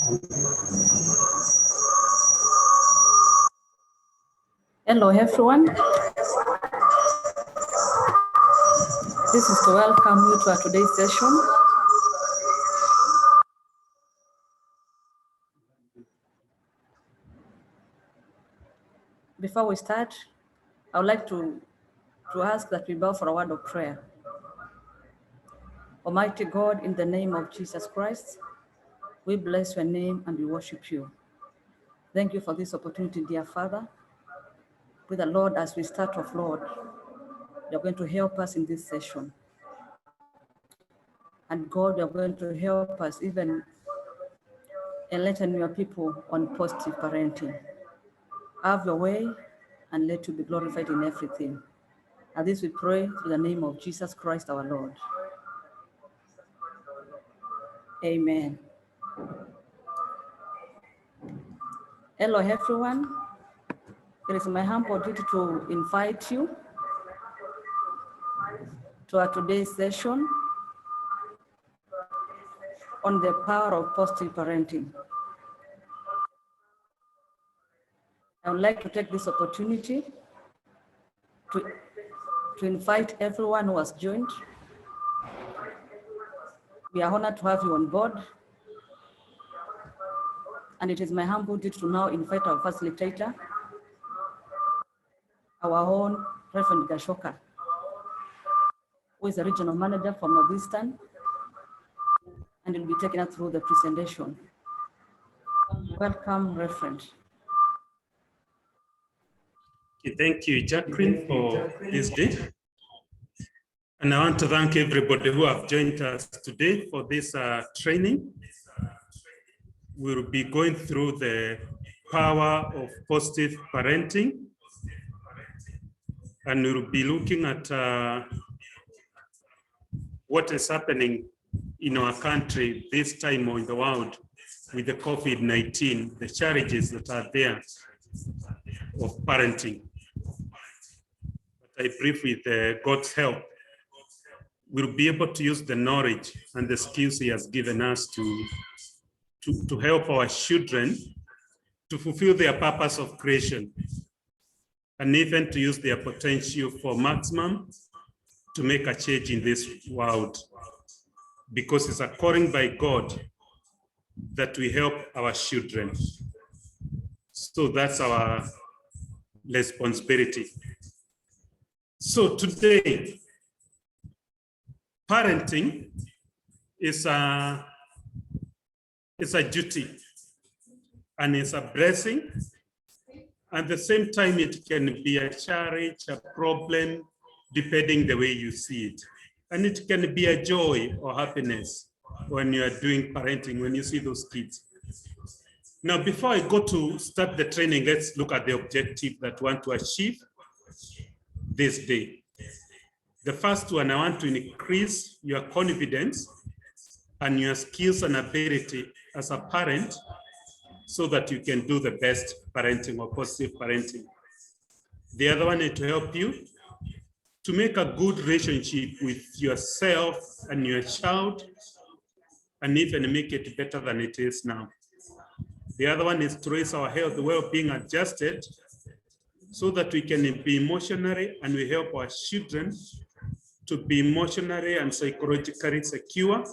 Hello, everyone. This is to welcome you to our today's session. Before we start, I would like to ask that we bow for a word of prayer. Almighty God, in the name of Jesus Christ, we bless your name and we worship you. Thank you for this opportunity, dear Father. With the Lord, as we start off, Lord, you're going to help us in this session. And God, you're going to help us even enlighten your people on positive parenting. Have your way and let you be glorified in everything. And this we pray through the name of Jesus Christ, our Lord. Amen. Hello, everyone. It is my humble duty to invite you to our today's session on the power of positive parenting. I would like to take this opportunity to invite everyone who has joined. We are honored to have you on board. And it is my humble duty to now invite our facilitator, our own Reverend Gashoka, who is the regional manager from Northeastern, and will be taking us through the presentation. Welcome, Reverend. Thank you, Jacqueline, for this day. And I want to thank everybody who have joined us today for this training. We'll be going through the power of positive parenting. And we'll be looking at what is happening in our country this time or in the world with the COVID-19, the challenges that are there of parenting. But I believe with God's help, we'll be able to use the knowledge and the skills He has given us to help our children to fulfill their purpose of creation and even to use their potential for maximum to make a change in this world, because it's a calling by God that we help our children. So that's our responsibility. So today, parenting is a duty and it's a blessing. At the same time, it can be a challenge, a problem, depending the way you see it. And it can be a joy or happiness when you are doing parenting, when you see those kids. Now, before I go to start the training, let's look at the objective that we want to achieve this day. The first one, I want to increase your confidence and your skills and ability as a parent so that you can do the best parenting or positive parenting. The other one is to help you to make a good relationship with yourself and your child and even make it better than it is now. The other one is to raise our health, well-being adjusted so that we can be emotionally and we help our children to be emotionally and psychologically secure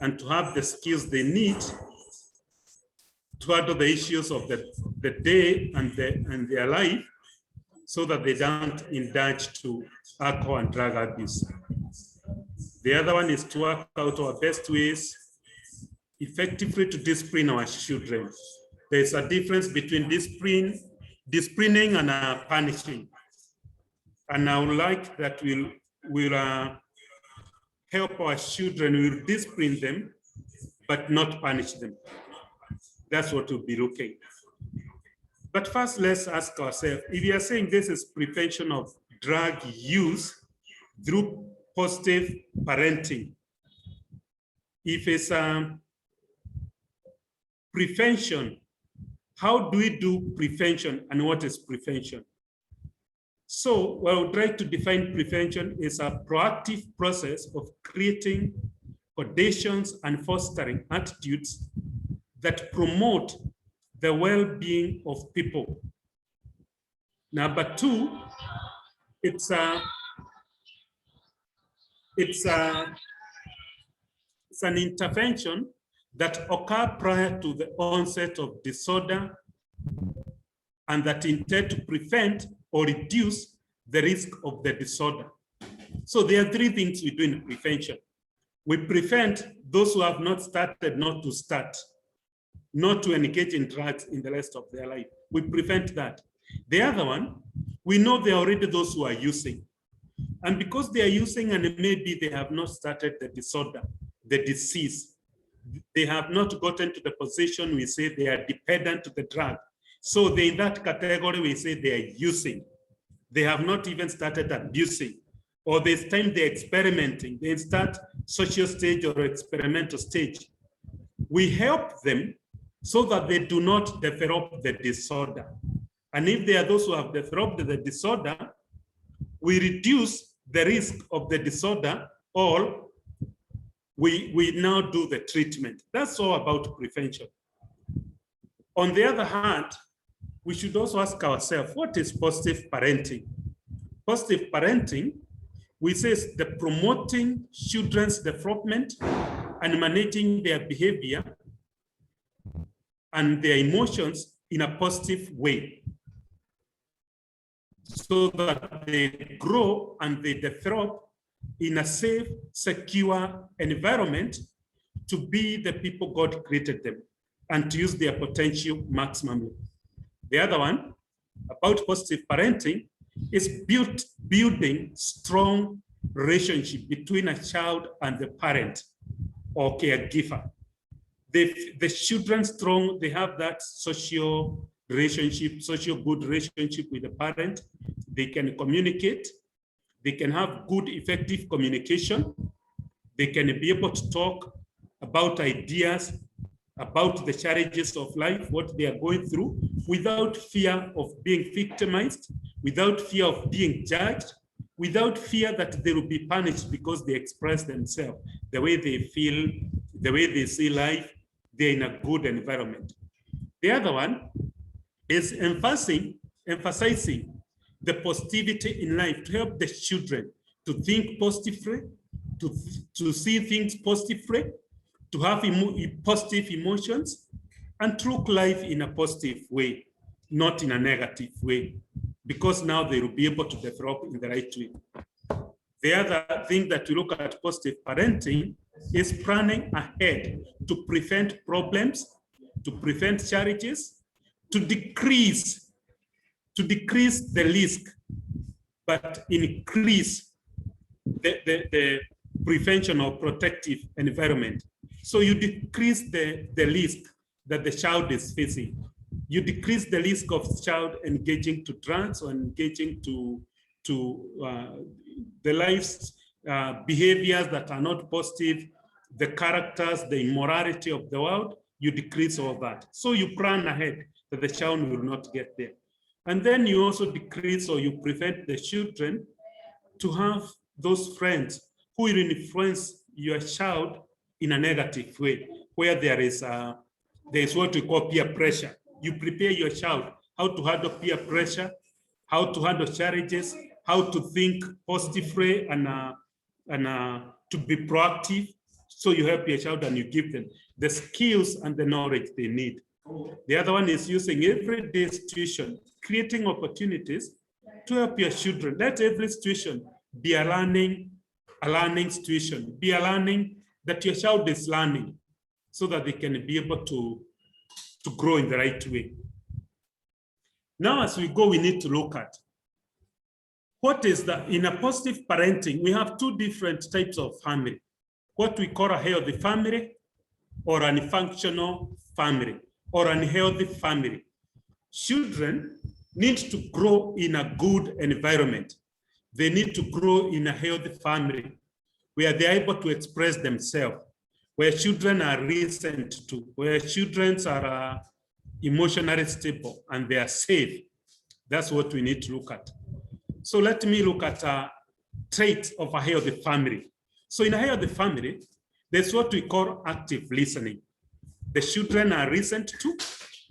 and to have the skills they need to handle the issues of the day and their life so that they don't indulge to alcohol and drug abuse. The other one is to work out our best ways effectively to discipline our children. There's a difference between disciplining and punishing. And I would like that we'll help our children, we'll discipline them, but not punish them. That's what we'll be looking. But first, let's ask ourselves, if you are saying this is prevention of drug use through positive parenting, if it's prevention, how do we do prevention and what is prevention? So what I would try to define prevention is a proactive process of creating conditions and fostering attitudes that promote the well-being of people. Number two, it's an intervention that occur prior to the onset of disorder and that intend to prevent or reduce the risk of the disorder. So there are three things we do in prevention. We prevent those who have not started not to start, not to engage in drugs in the rest of their life. We prevent that. The other one, we know there are already those who are using. And because they are using and maybe they have not started the disorder, the disease, they have not gotten to the position we say they are dependent to the drug. So they, in that category, we say they are using. They have not even started abusing. Or this time they're experimenting. They start social stage or experimental stage. We help them so that they do not develop the disorder. And if there are those who have developed the disorder, we reduce the risk of the disorder, or we now do the treatment. That's all about prevention. On the other hand, we should also ask ourselves, what is positive parenting? Positive parenting, we say, is the promoting children's development and managing their behavior and their emotions in a positive way, so that they grow and they develop in a safe, secure environment to be the people God created them and to use their potential maximally. The other one, about positive parenting, is building strong relationship between a child and the parent or caregiver. The children strong, they have that social relationship, social good relationship with the parent. They can communicate. They can have good, effective communication. They can be able to talk about ideas, about the challenges of life, what they are going through, without fear of being victimized, without fear of being judged, without fear that they will be punished because they express themselves, the way they feel, the way they see life, they're in a good environment. The other one is emphasizing the positivity in life, to help the children to think positively, to see things positively, to have positive emotions, and to look life in a positive way, not in a negative way, because now they will be able to develop in the right way. The other thing that we look at positive parenting is planning ahead to prevent problems, to prevent challenges, to decrease the risk, but increase the prevention or protective environment. So you decrease the risk that the child is facing. You decrease the risk of the child engaging to drugs or engaging to the life's behaviors that are not positive, the characters, the immorality of the world. You decrease all that. So you plan ahead that the child will not get there. And then you also decrease, or you prevent the children to have those friends who will influence your child in a negative way, where there is what we call peer pressure. You prepare your child how to handle peer pressure, how to handle challenges, how to think positively, and to be proactive. So you help your child and you give them the skills and the knowledge they need. The other one is using everyday situation, creating opportunities to help your children. Let every situation be a learning situation, be a learning that your child is learning, so that they can be able to grow in the right way. Now, as we go, we need to look at what is that. In a positive parenting, we have two different types of family, what we call a healthy family or an functional family or an unhealthy family. Children need to grow in a good environment. They need to grow in a healthy family where they're able to express themselves, where children are listened to, where children are emotionally stable and they are safe. That's what we need to look at. So let me look at a trait of a healthy family. So in a healthy family, there's what we call active listening. The children are listened to,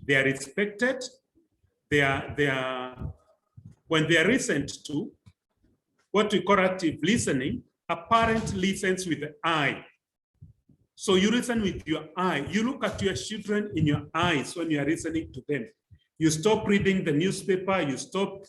they are respected, when they are listened to, what we call active listening, a parent listens with the eye. So you listen with your eye. You look at your children in your eyes when you are listening to them. You stop reading the newspaper, you stop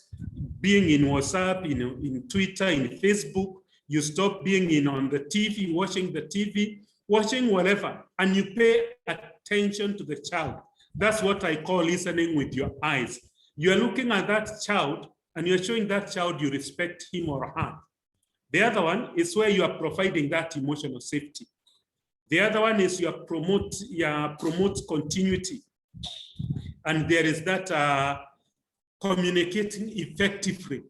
being in WhatsApp, in Twitter, in Facebook, you stop being on the TV, watching whatever, and you pay attention to the child. That's what I call listening with your eyes. You are looking at that child and you're showing that child you respect him or her. The other one is where you are providing that emotional safety. The other one is you promote continuity. And there is that communicating effectively.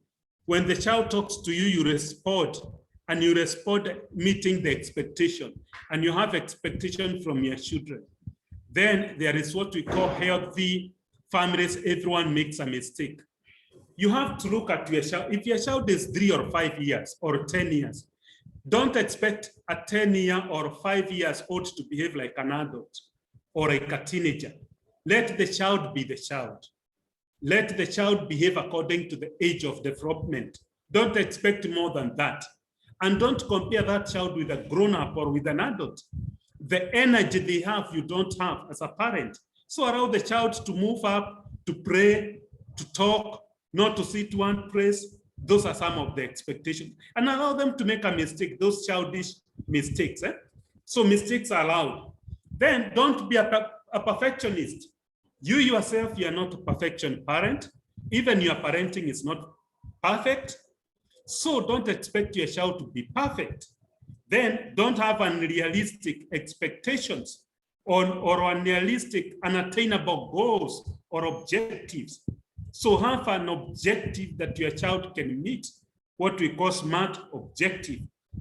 When the child talks to you, you respond, and you respond meeting the expectation, and you have expectation from your children. Then there is what we call healthy families. Everyone makes a mistake. You have to look at your child. If your child is 3 or 5 years or 10 years, don't expect a 10-year or 5 years old to behave like an adult or like a teenager. Let the child be the child. Let the child behave according to the age of development. Don't expect more than that. And don't compare that child with a grown-up or with an adult. The energy they have, you don't have as a parent. So allow the child to move up, to pray, to talk, not to sit one place. Those are some of the expectations. And allow them to make a mistake, those childish mistakes. So mistakes are allowed. Then don't be a perfectionist. You yourself, you are not a perfection parent. Even your parenting is not perfect. So don't expect your child to be perfect. Then don't have unrealistic expectations or unrealistic, unattainable goals or objectives. So have an objective that your child can meet, what we call SMART objective,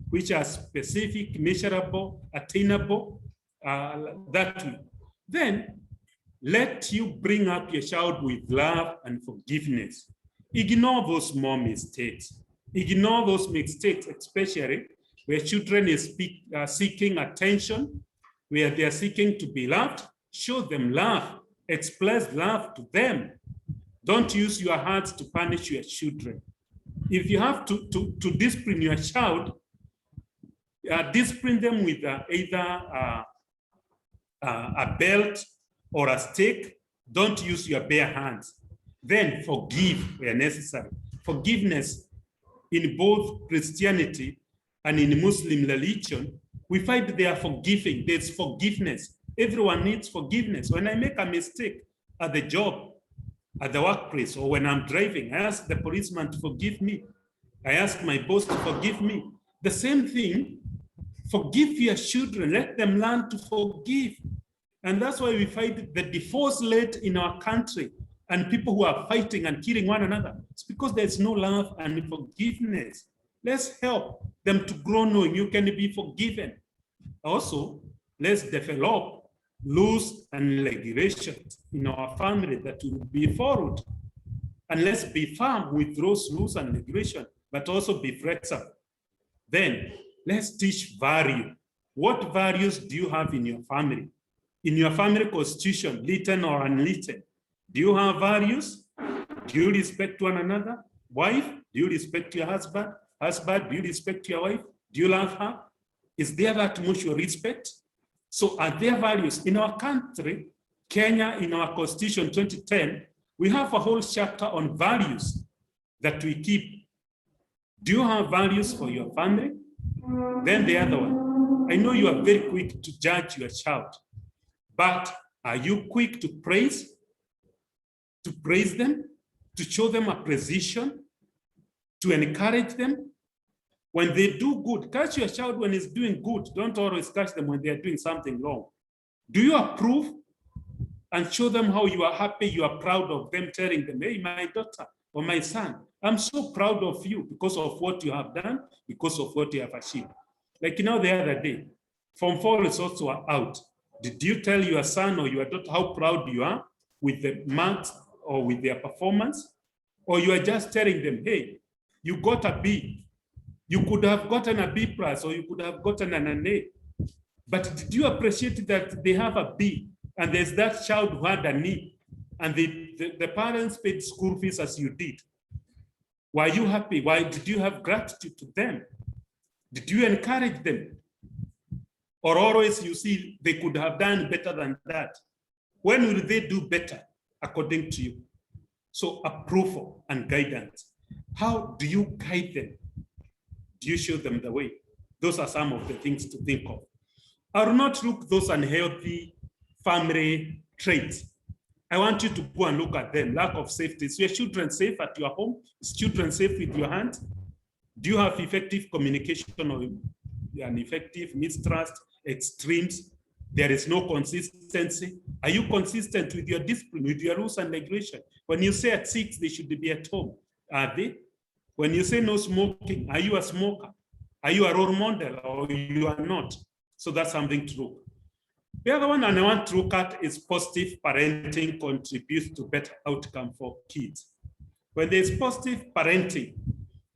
which are specific, measurable, attainable, that way. Then let you bring up your child with love and forgiveness. Ignore those small mistakes. Ignore those mistakes, especially where children is seeking attention, where they are seeking to be loved. Show them love. Express love to them. Don't use your hands to punish your children. If you have to discipline your child, discipline them with either a belt or a stick. Don't use your bare hands. Then forgive where necessary. Forgiveness in both Christianity and in Muslim religion, we find they are forgiving. There's forgiveness. Everyone needs forgiveness. When I make a mistake at the job, at the workplace, or when I'm driving, I ask the policeman to forgive me. I ask my boss to forgive me. The same thing, forgive your children. Let them learn to forgive. And that's why we find the divorce rate in our country and people who are fighting and killing one another. It's because there's no love and forgiveness. Let's help them to grow knowing you can be forgiven. Also, let's develop rules and regulations in our family that will be followed. And let's be firm with those rules and regulations, but also be flexible. Then let's teach value. What values do you have in your family? In your family constitution, written or unwritten, do you have values? Do you respect one another? Wife, do you respect your husband? Husband, do you respect your wife? Do you love her? Is there that mutual respect? So are there values? In our country, Kenya, in our constitution 2010, we have a whole chapter on values that we keep. Do you have values for your family? Then the other one, I know you are very quick to judge your child, but are you quick to praise them, to show them appreciation, to encourage them? When they do good, catch your child when he's doing good. Don't always catch them when they're doing something wrong. Do you approve and show them how you are happy, you are proud of them, telling them, hey, my daughter or my son, I'm so proud of you because of what you have done, because of what you have achieved. Like the other day, Form 4 results were out. Did you tell your son or your daughter how proud you are with the marks or with their performance? Or you are just telling them, hey, you got a B. You could have gotten a B+ or you could have gotten an A. But did you appreciate that they have a B and there's that child who had a need, and the parents paid school fees as you did. Were you happy? Why did you have gratitude to them? Did you encourage them? Or always you see they could have done better than that? When will they do better according to you? So approval and guidance. How do you guide them? Do you show them the way? Those are some of the things to think of. I will not look those unhealthy family traits. I want you to go and look at them. Lack of safety. Is your children safe at your home? Is children safe with your hands? Do you have effective communication or an effective mistrust, extremes? There is no consistency. Are you consistent with your discipline, with your rules and regulation? When you say at 6, they should be at home, are they? When you say no smoking, are you a smoker? Are you a role model or you are not? So that's something to look. The other one I want to look at is positive parenting contributes to better outcome for kids. When there's positive parenting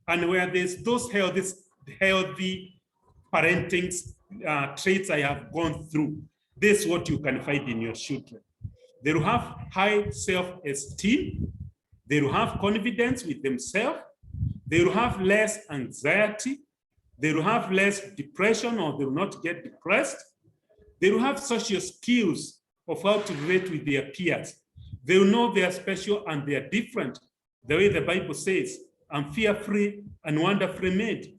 and where there's those healthy parenting traits I have gone through, this is what you can find in your children. They will have high self-esteem. They will have confidence with themselves. They will have less anxiety. They will have less depression, or they will not get depressed. They will have social skills of how to relate with their peers. They will know they are special and they are different. The way the Bible says, I'm fearfully and wonderfully made.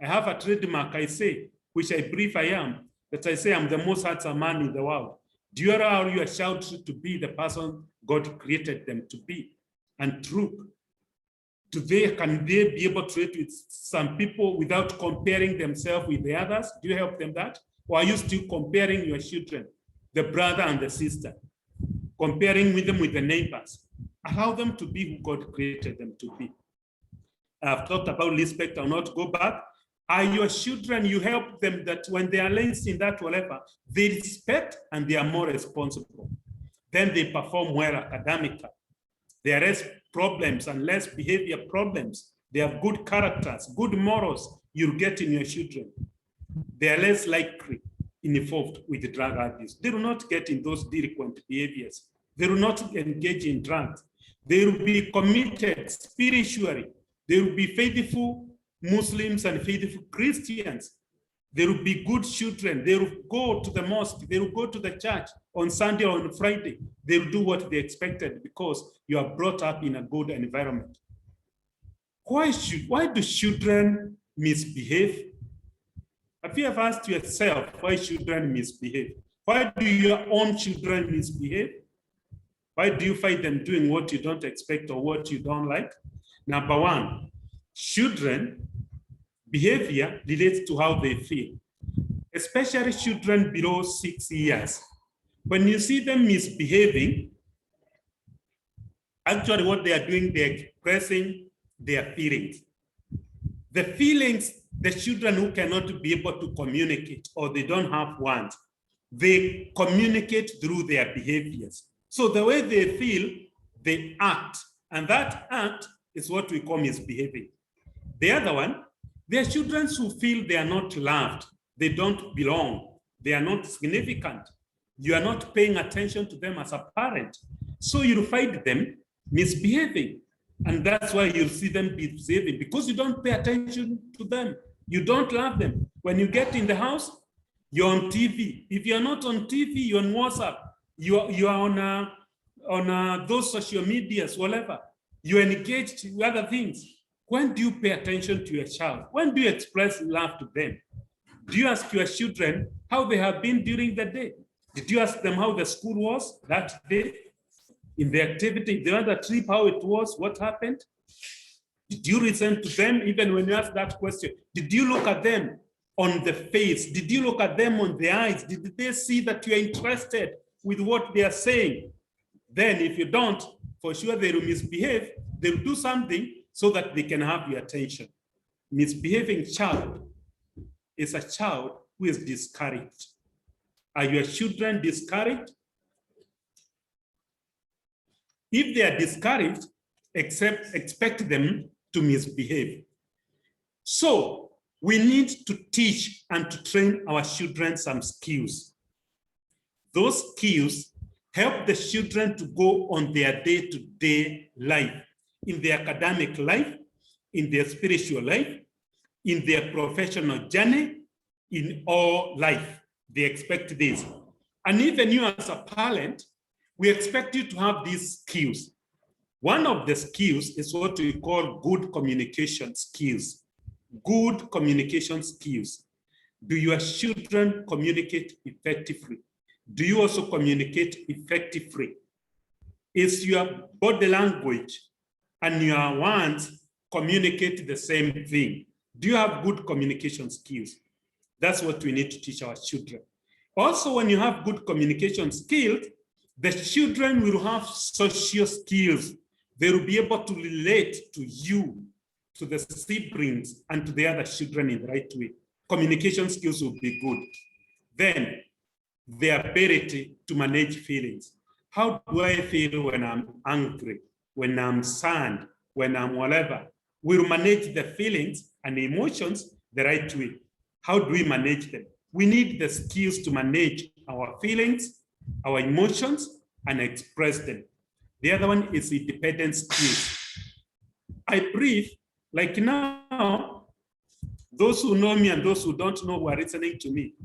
I have a trademark, I say, which I believe I am, that I say I'm the most handsome man in the world. Do you allow your child to be the person God created them to be? And true. Can they be able to relate with some people without comparing themselves with the others? Do you help them that? Or are you still comparing your children, the brother and the sister, comparing with them with the neighbors? Allow them to be who God created them to be. I've talked about respect. I'll not go back. Are your children, you help them that when they are laced in that whatever, they respect and they are more responsible. Then they perform well academically. There are less problems and less behavior problems. They have good characters, good morals you'll get in your children. They are less likely involved with drug abuse. They will not get in those delinquent behaviors. They will not engage in drugs. They will be committed spiritually. They will be faithful Muslims and faithful Christians. They will be good children. They will go to the mosque. They will go to the church on Sunday or on Friday. They will do what they expected because you are brought up in a good environment. Why do children misbehave? Have you ever asked yourself why children misbehave? Why do your own children misbehave? Why do you find them doing what you don't expect or what you don't like? Number one, children behavior relates to how they feel, especially children below 6 years. When you see them misbehaving, actually what they are doing, they're expressing their feelings. The feelings, the children who cannot be able to communicate or they don't have words, they communicate through their behaviors. So the way they feel, they act. And that act is what we call misbehaving. The other one, there are children who feel they are not loved, they don't belong, they are not significant. You are not paying attention to them as a parent. So you'll find them misbehaving. And that's why you'll see them misbehaving, because you don't pay attention to them. You don't love them. When you get in the house, you're on TV. If you're not on TV, you're on WhatsApp. You are on those social medias, whatever. You're engaged with other things. When do you pay attention to your child? When do you express love to them? Do you ask your children how they have been during the day? Did you ask them how the school was that day? In the activity, the other trip, how it was, what happened? Did you listen to them even when you ask that question? Did you look at them on the face? Did you look at them on the eyes? Did they see that you're interested with what they are saying? Then if you don't, for sure they will misbehave. They will do something so that they can have your attention. Misbehaving child is a child who is discouraged. Are your children discouraged? If they are discouraged, expect them to misbehave. So we need to teach and to train our children some skills. Those skills Help the children to go on their day-to-day life, in their academic life, in their spiritual life, in their professional journey, in all life. They expect this. And even you as a parent, we expect you to have these skills. One of the skills is what we call good communication skills. Good communication skills. Do your children communicate effectively? Do you also communicate effectively? Is your body language and your words communicate the same thing? Do you have good communication skills? That's what we need to teach our children. Also, when you have good communication skills, the children will have social skills. They will be able to relate to you, to the siblings, and to the other children in the right way. Communication skills will be good. Then, the ability to manage feelings. How do I feel when I'm angry, when I'm sad, when I'm whatever? We'll manage the feelings and the emotions the right way. How do we manage them? We need the skills to manage our feelings, our emotions, and express them. The other one is independent skills. I believe, like now, those who know me and those who don't know who are listening to me,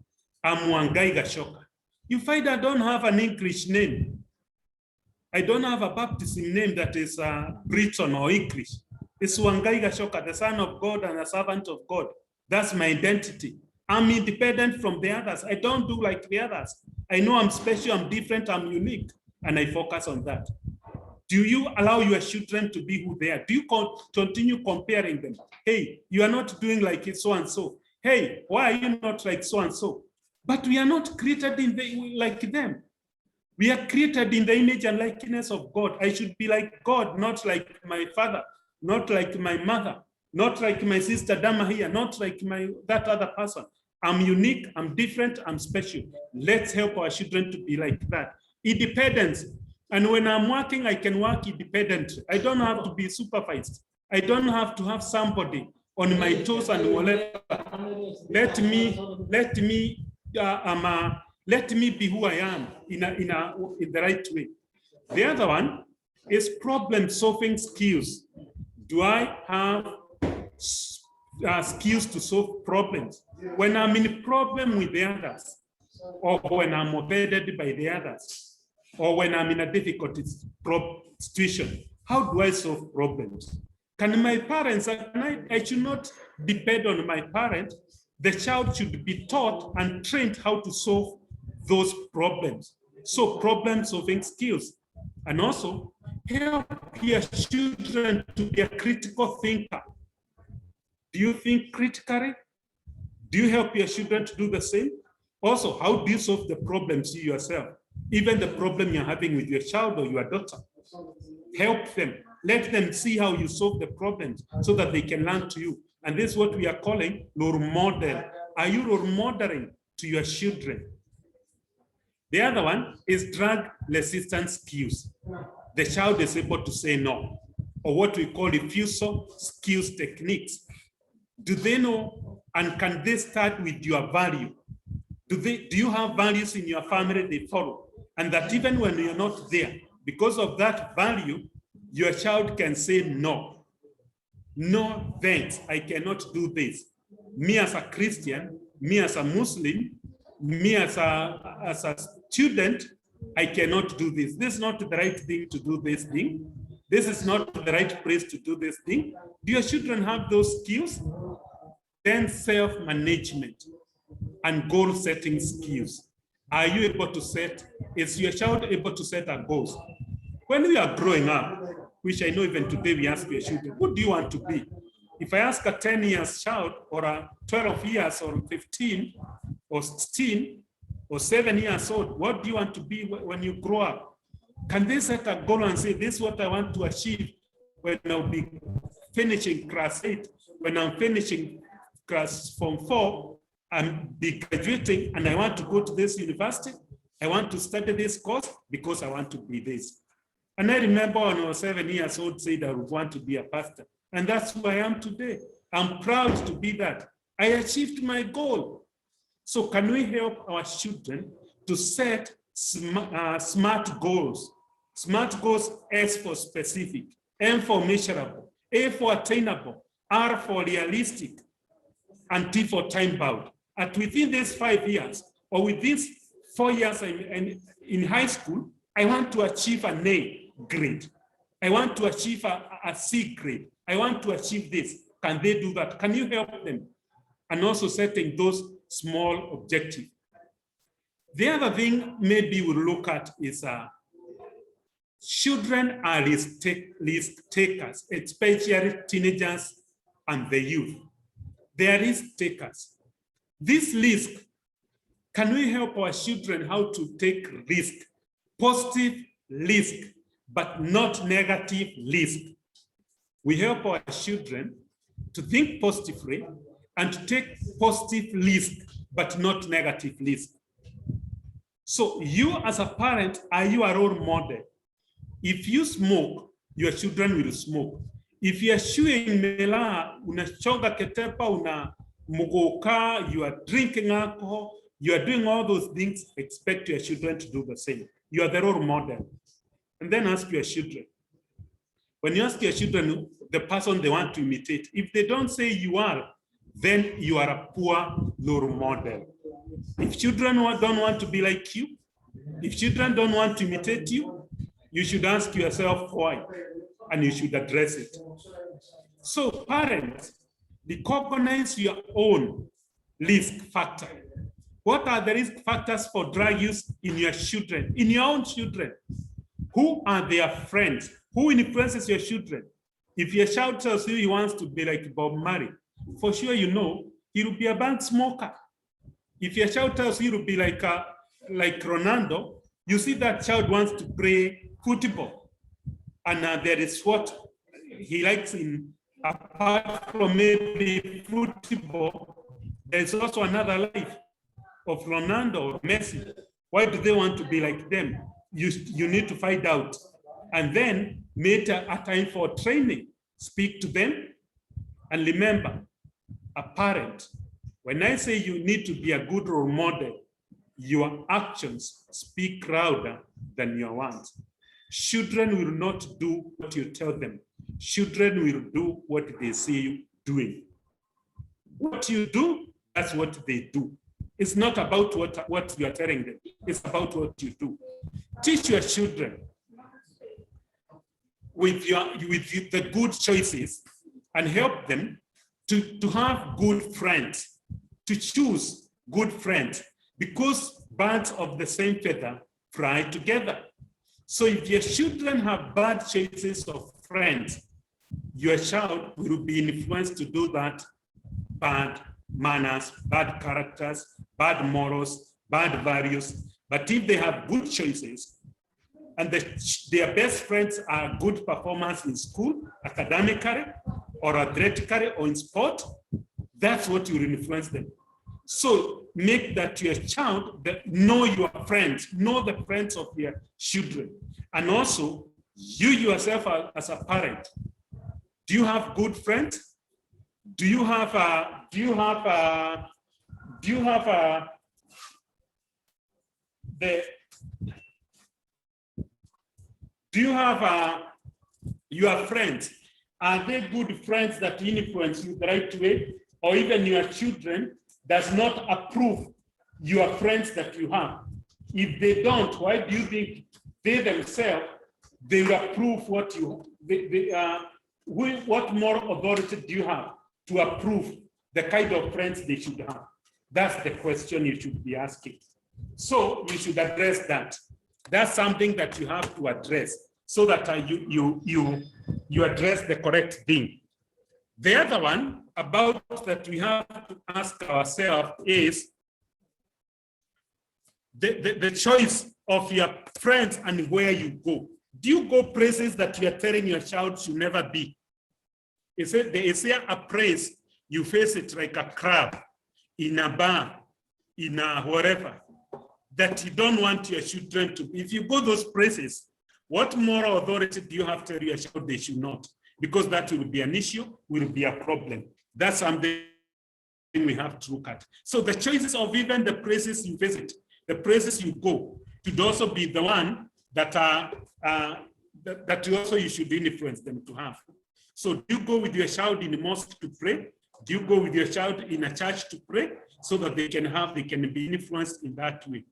I'm Wangai Gashoka. You find I don't have an English name. I don't have a baptism name that is Briton or English. It's Wangai Gashoka, the son of God and a servant of God. That's my identity. I'm independent from the others. I don't do like the others. I know I'm special, I'm different, I'm unique, and I focus on that. Do you allow your children to be who they are? Do you continue comparing them? Hey, you are not doing like so-and-so. Hey, why are you not like so-and-so? But we are not created like them. We are created in the image and likeness of God. I should be like God, not like my father, not like my mother, not like my sister Dama here, not like that other person. I'm unique, I'm different, I'm special. Let's help our children to be like that. Independence. And when I'm working, I can work independently. I don't have to be supervised. I don't have to have somebody on my toes and whatever. Let me be who I am in the right way. The other one is problem-solving skills. Do I have skills to solve problems? When I'm in a problem with the others, or when I'm offended by the others, or when I'm in a difficult situation, how do I solve problems? Can my parents, I should not depend on my parent. The child should be taught and trained how to solve those problems. So problem-solving skills. And also, help your children to be a critical thinker. Do you think critically? Do you help your children to do the same? Also, how do you solve the problems you yourself? Even the problem you're having with your child or your daughter. Help them. Let them see how you solve the problems so that they can learn to you. And this is what we are calling role model. Are you role modeling to your children? The other one is drug resistance skills. The child is able to say no, or what we call refusal skills techniques. Do they know, and can they start with your value? Do you have values in your family they follow? And that even when you're not there, because of that value, your child can say no. No, thanks, I cannot do this. Me as a Christian, me as a Muslim, me as a student, I cannot do this. This is not the right thing to do this thing. This is not the right place to do this thing. Do your children have those skills? Then self-management and goal-setting skills. Are you able to set, is your child able to set a goals? When we are growing up, which I know even today we ask your children, what do you want to be? If I ask a 10 years child or a 12 years or 15 or 16 or 7 years old, what do you want to be when you grow up? Can they set a goal and say, this is what I want to achieve when I'll be finishing class 8, when I'm finishing class from 4, I'm be graduating and I want to go to this university. I want to study this course because I want to be this. And I remember when I was 7 years old, said I would want to be a pastor. And that's who I am today. I'm proud to be that. I achieved my goal. So can we help our children to set SMART goals. SMART goals, S for specific, M for measurable, A for attainable, R for realistic, and T for time-bound. And within these 5 years, or with these 4 years in high school, I want to achieve an A grade. I want to achieve a C grade. I want to achieve this. Can they do that? Can you help them? And also setting those small objectives. The other thing maybe we'll look at is children are risk takers, especially teenagers and the youth. They are risk takers. This risk, can we help our children how to take risk? Positive risk, but not negative risk. We help our children to think positively and to take positive risk, but not negative risk. So you as a parent, are you a role model? If you smoke, your children will smoke. If you are chewing mela, unachonga ketepa, una mugoka, you are drinking alcohol, you are doing all those things, expect your children to do the same. You are the role model. And then ask your children. When you ask your children the person they want to imitate, if they don't say you are, then you are a poor role model. If children don't want to be like you, if children don't want to imitate you, you should ask yourself why, and you should address it. So parents, recognize your own risk factor. What are the risk factors for drug use in your children, in your own children? Who are their friends? Who influences your children? If your child tells you he wants to be like Bob Marley, for sure you know he will be a bank smoker. If your child tells you he will be like Ronaldo, you see that child wants to play football. And there is what he likes in, apart from maybe football, there's also another life of Ronaldo or Messi. Why do they want to be like them? You need to find out. And then make a time for training. Speak to them. And remember, a parent, when I say you need to be a good role model, your actions speak louder than your words. Children will not do what you tell them. Children will do what they see you doing. What you do, that's what they do. It's not about what you are telling them. It's about what you do. Teach your children with the good choices and help them to have good friends, to choose good friends, because birds of the same feather fly together. So if your children have bad choices of friends, your child will be influenced to do that bad manners, bad characters, bad morals, bad values. But if they have good choices and their best friends are good performers in school, academically, or athletically, or in sport, that's what will influence them. So make that your child know your friends, know the friends of your children. And also, you yourself as a parent, do you have good friends? Do you have your friends? Are they good friends that influence you the right way? Or even your children does not approve your friends that you have? If they don't, why do you think they themselves, they will approve what you, what moral authority do you have to approve the kind of friends they should have? That's the question you should be asking. So you should address that. That's something that you have to address so that you address the correct thing. The other one about that we have to ask ourselves is the choice of your friends and where you go. Do you go places that you are telling your child should never be? Is there a place you face it like a crab in a bar, in a wherever, that you don't want your children to be? If you go those places, what moral authority do you have to tell your child they should not? Because that will be an issue, will be a problem. That's something we have to look at. So the choices of even the places you visit, the places you go, should also be the one that you should influence them to have. So do you go with your child in the mosque to pray? Do you go with your child in a church to pray so that they can be influenced in that way?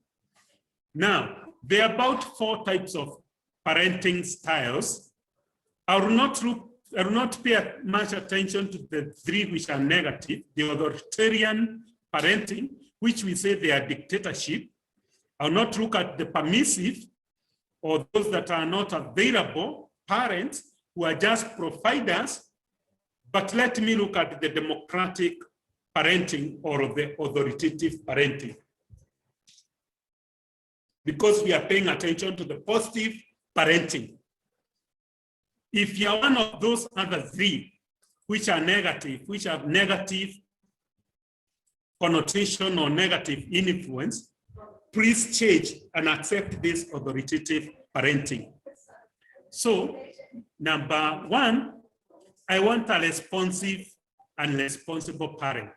Now, there are about 4 types of parenting styles. I will not pay much attention to the 3 which are negative, the authoritarian parenting, which we say they are dictatorship. I will not look at the permissive or those that are not available parents who are just providers, but let me look at the democratic parenting or the authoritative parenting. Because we are paying attention to the positive parenting. If you are one of those other 3, which are negative, which have negative connotation or negative influence, please change and accept this authoritative parenting. So, number 1, I want a responsive and responsible parent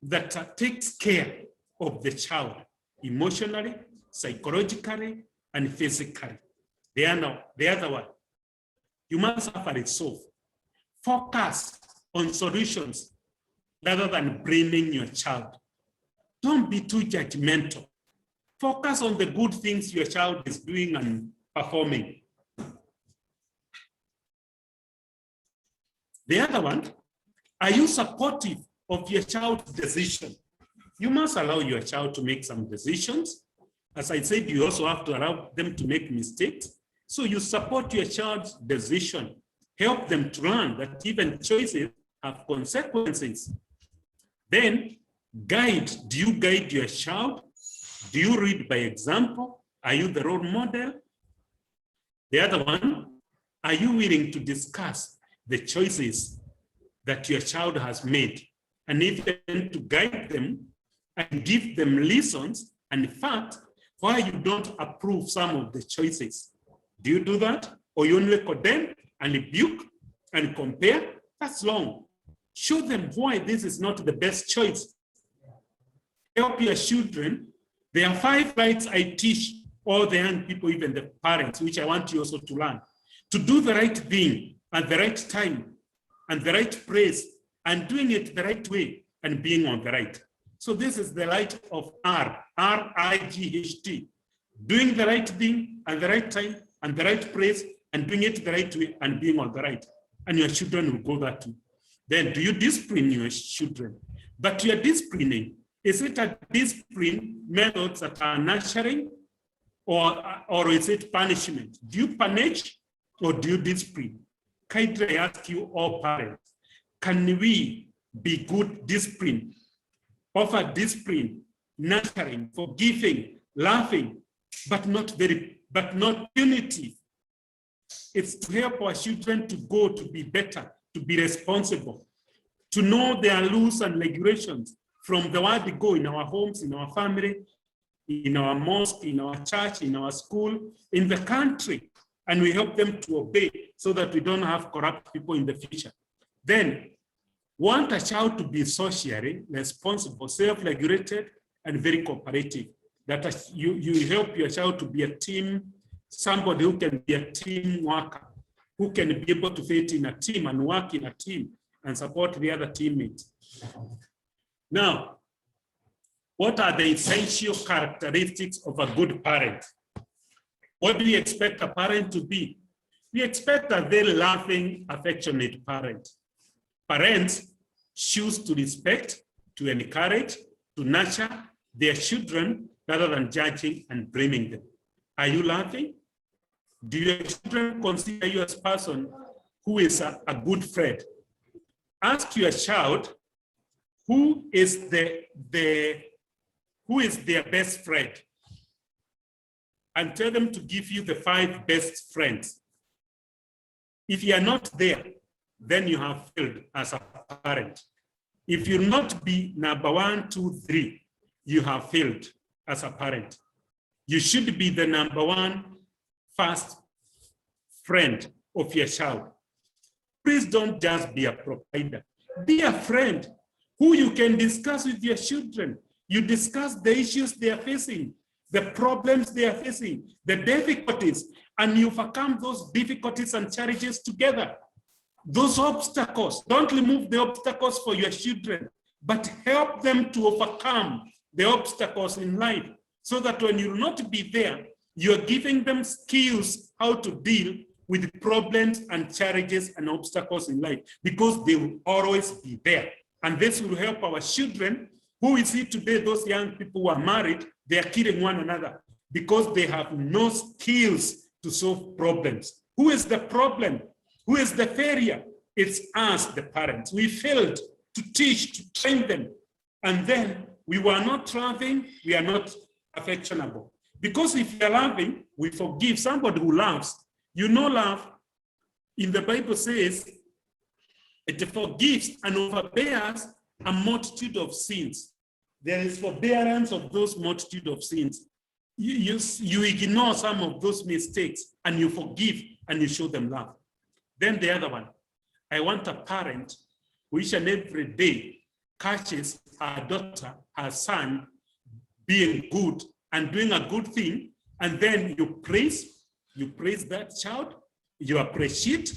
that takes care of the child emotionally, psychologically, and physically. The other one, you must have a resolve. Focus on solutions rather than blaming your child. Don't be too judgmental. Focus on the good things your child is doing and performing. The other one, are you supportive of your child's decision? You must allow your child to make some decisions. As I said, you also have to allow them to make mistakes. So you support your child's decision. Help them to learn that even choices have consequences. Then guide. Do you guide your child? Do you read by example? Are you the role model? The other one, are you willing to discuss the choices that your child has made, and even to guide them and give them lessons and facts why you don't approve some of the choices? Do you do that? Or you only condemn and rebuke and compare? That's wrong. Show them why this is not the best choice. Help your children. There are 5 rights I teach all the young people, even the parents, which I want you also to learn. To do the right thing at the right time and the right place and doing it the right way and being on the right. So this is the right of R-I-G-H-T. Doing the right thing at the right time and the right place and doing it the right way and being on the right. And your children will go that way. Then do you discipline your children? But you're disciplining. Is it a discipline methods that are nurturing or is it punishment? Do you punish or do you discipline? Kindly I ask you all parents, can we be good discipline? Offer discipline, nurturing, forgiving, laughing, but not punitive. It's to help our children to go to be better, to be responsible, to know their rules and regulations from the word they go in our homes, in our family, in our mosque, in our church, in our school, in the country. And we help them to obey so that we don't have corrupt people in the future. Then, want a child to be socially responsible, self-regulated, and very cooperative. That you help your child to be a team, somebody who can be a team worker, who can be able to fit in a team and work in a team and support the other teammates. Now, what are the essential characteristics of a good parent? What do we expect a parent to be? We expect a very loving, affectionate parent. Parents choose to respect, to encourage, to nurture their children rather than judging and blaming them. Are you loving? Do your children consider you as a person who is a good friend? Ask your child who is their best friend, and tell them to give you the 5 best friends. If you are not there, then you have failed as a parent. If you not be number 1, 2, 3, you have failed as a parent. You should be the number 1 first friend of your child. Please don't just be a provider. Be a friend who you can discuss with your children. You discuss the issues they are facing. the problems they are facing, the difficulties, and you overcome those difficulties and challenges together. Those obstacles, don't remove the obstacles for your children, but help them to overcome the obstacles in life so that when you'll not be there, you're giving them skills how to deal with problems and challenges and obstacles in life, because they will always be there. And this will help our children, who we see today, those young people who are married, they are killing one another because they have no skills to solve problems. Who is the problem? Who is the failure? It's us, the parents. We failed to teach, to train them. And then we were not loving, we are not affectionable. Because if we are loving, we forgive. Somebody who loves, you know, love in the Bible says it forgives and overbears a multitude of sins. There is forbearance of those multitude of sins. You ignore some of those mistakes and you forgive and you show them love. Then the other one, I want a parent who each and every day catches her daughter, her son being good and doing a good thing, and then you praise that child, you appreciate,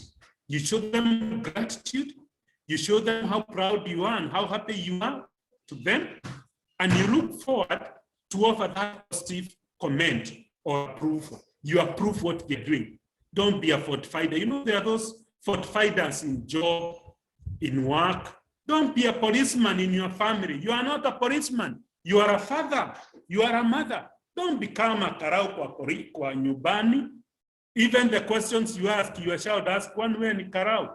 you show them gratitude, you show them how proud you are and how happy you are to them, and you look forward to offer that positive comment or approval. You approve what they're doing. Don't be a fault finder. You know, there are those fault finders in job, in work. Don't be a policeman in your family. You are not a policeman. You are a father. You are a mother. Don't become a karau kwa nyumbani. Even the questions you ask, your child ask one way in karau.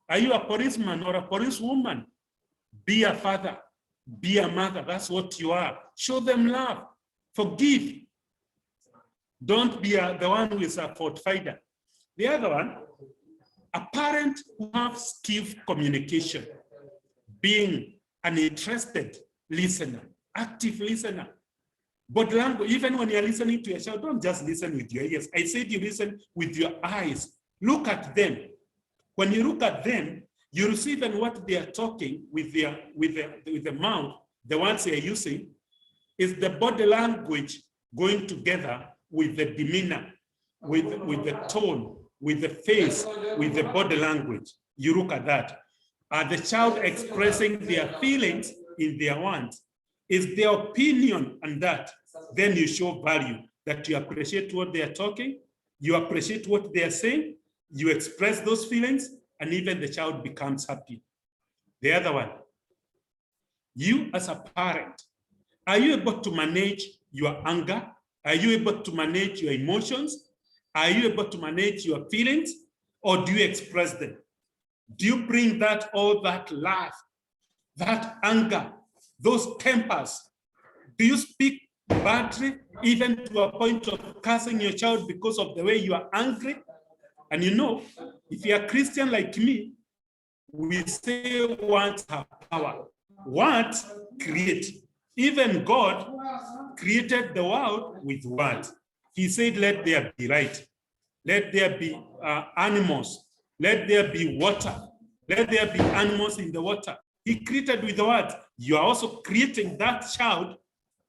Are you a policeman or a policewoman? Be a father. Be a mother. That's what you are. Show them love. Forgive. Don't be the one who is a fault finder. The other one, a parent who has skilled communication, being an interested listener, active listener. But language, even when you're listening to your child, don't just listen with your ears. I said you listen with your eyes. Look at them. When you look at them, you receive even what they are talking with the mouth, the ones they are using, is the body language going together with the demeanor, with the tone, with the face, with the body language. You look at that. Are the child expressing their feelings in their words? Is their opinion on that? Then you show value, that you appreciate what they are talking, you appreciate what they are saying, you express those feelings, and even the child becomes happy. The other one, you as a parent, are you able to manage your anger? Are you able to manage your emotions? Are you able to manage your feelings? Or do you express them? Do you bring all that love, that anger, those tempers? Do you speak badly, even to a point of cursing your child because of the way you are angry? And you know, if you're a Christian like me, we say words have power. Words create. Even God created the world with words. He said, let there be light. Let there be animals. Let there be water. Let there be animals in the water. He created with the words. You are also creating that child.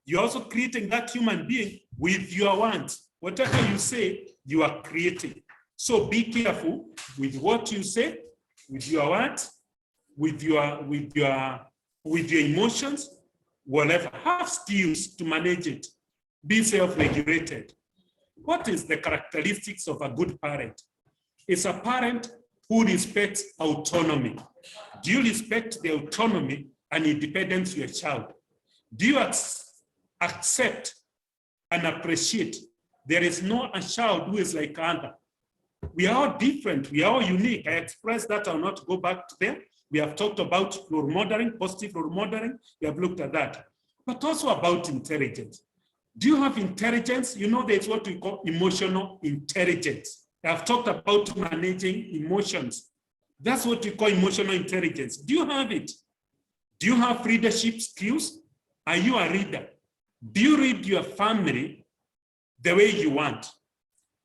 You're also creating that human being with your words. Whatever you say, you are creating. So be careful with what you say, with your words, with your emotions, whatever. Have skills to manage it. Be self-regulated. What is the characteristics of a good parent? It's a parent who respects autonomy. Do you respect the autonomy and independence of your child? Do you accept and appreciate? There is no a child who is like other. We are all different. We are all unique. I expressed that. I'll not go back to them. We have talked about role modeling, positive role modeling. We have looked at that. But also about intelligence. Do you have intelligence? You know, there's what we call emotional intelligence. I've talked about managing emotions. That's what we call emotional intelligence. Do you have it? Do you have leadership skills? Are you a leader? Do you lead your family the way you want?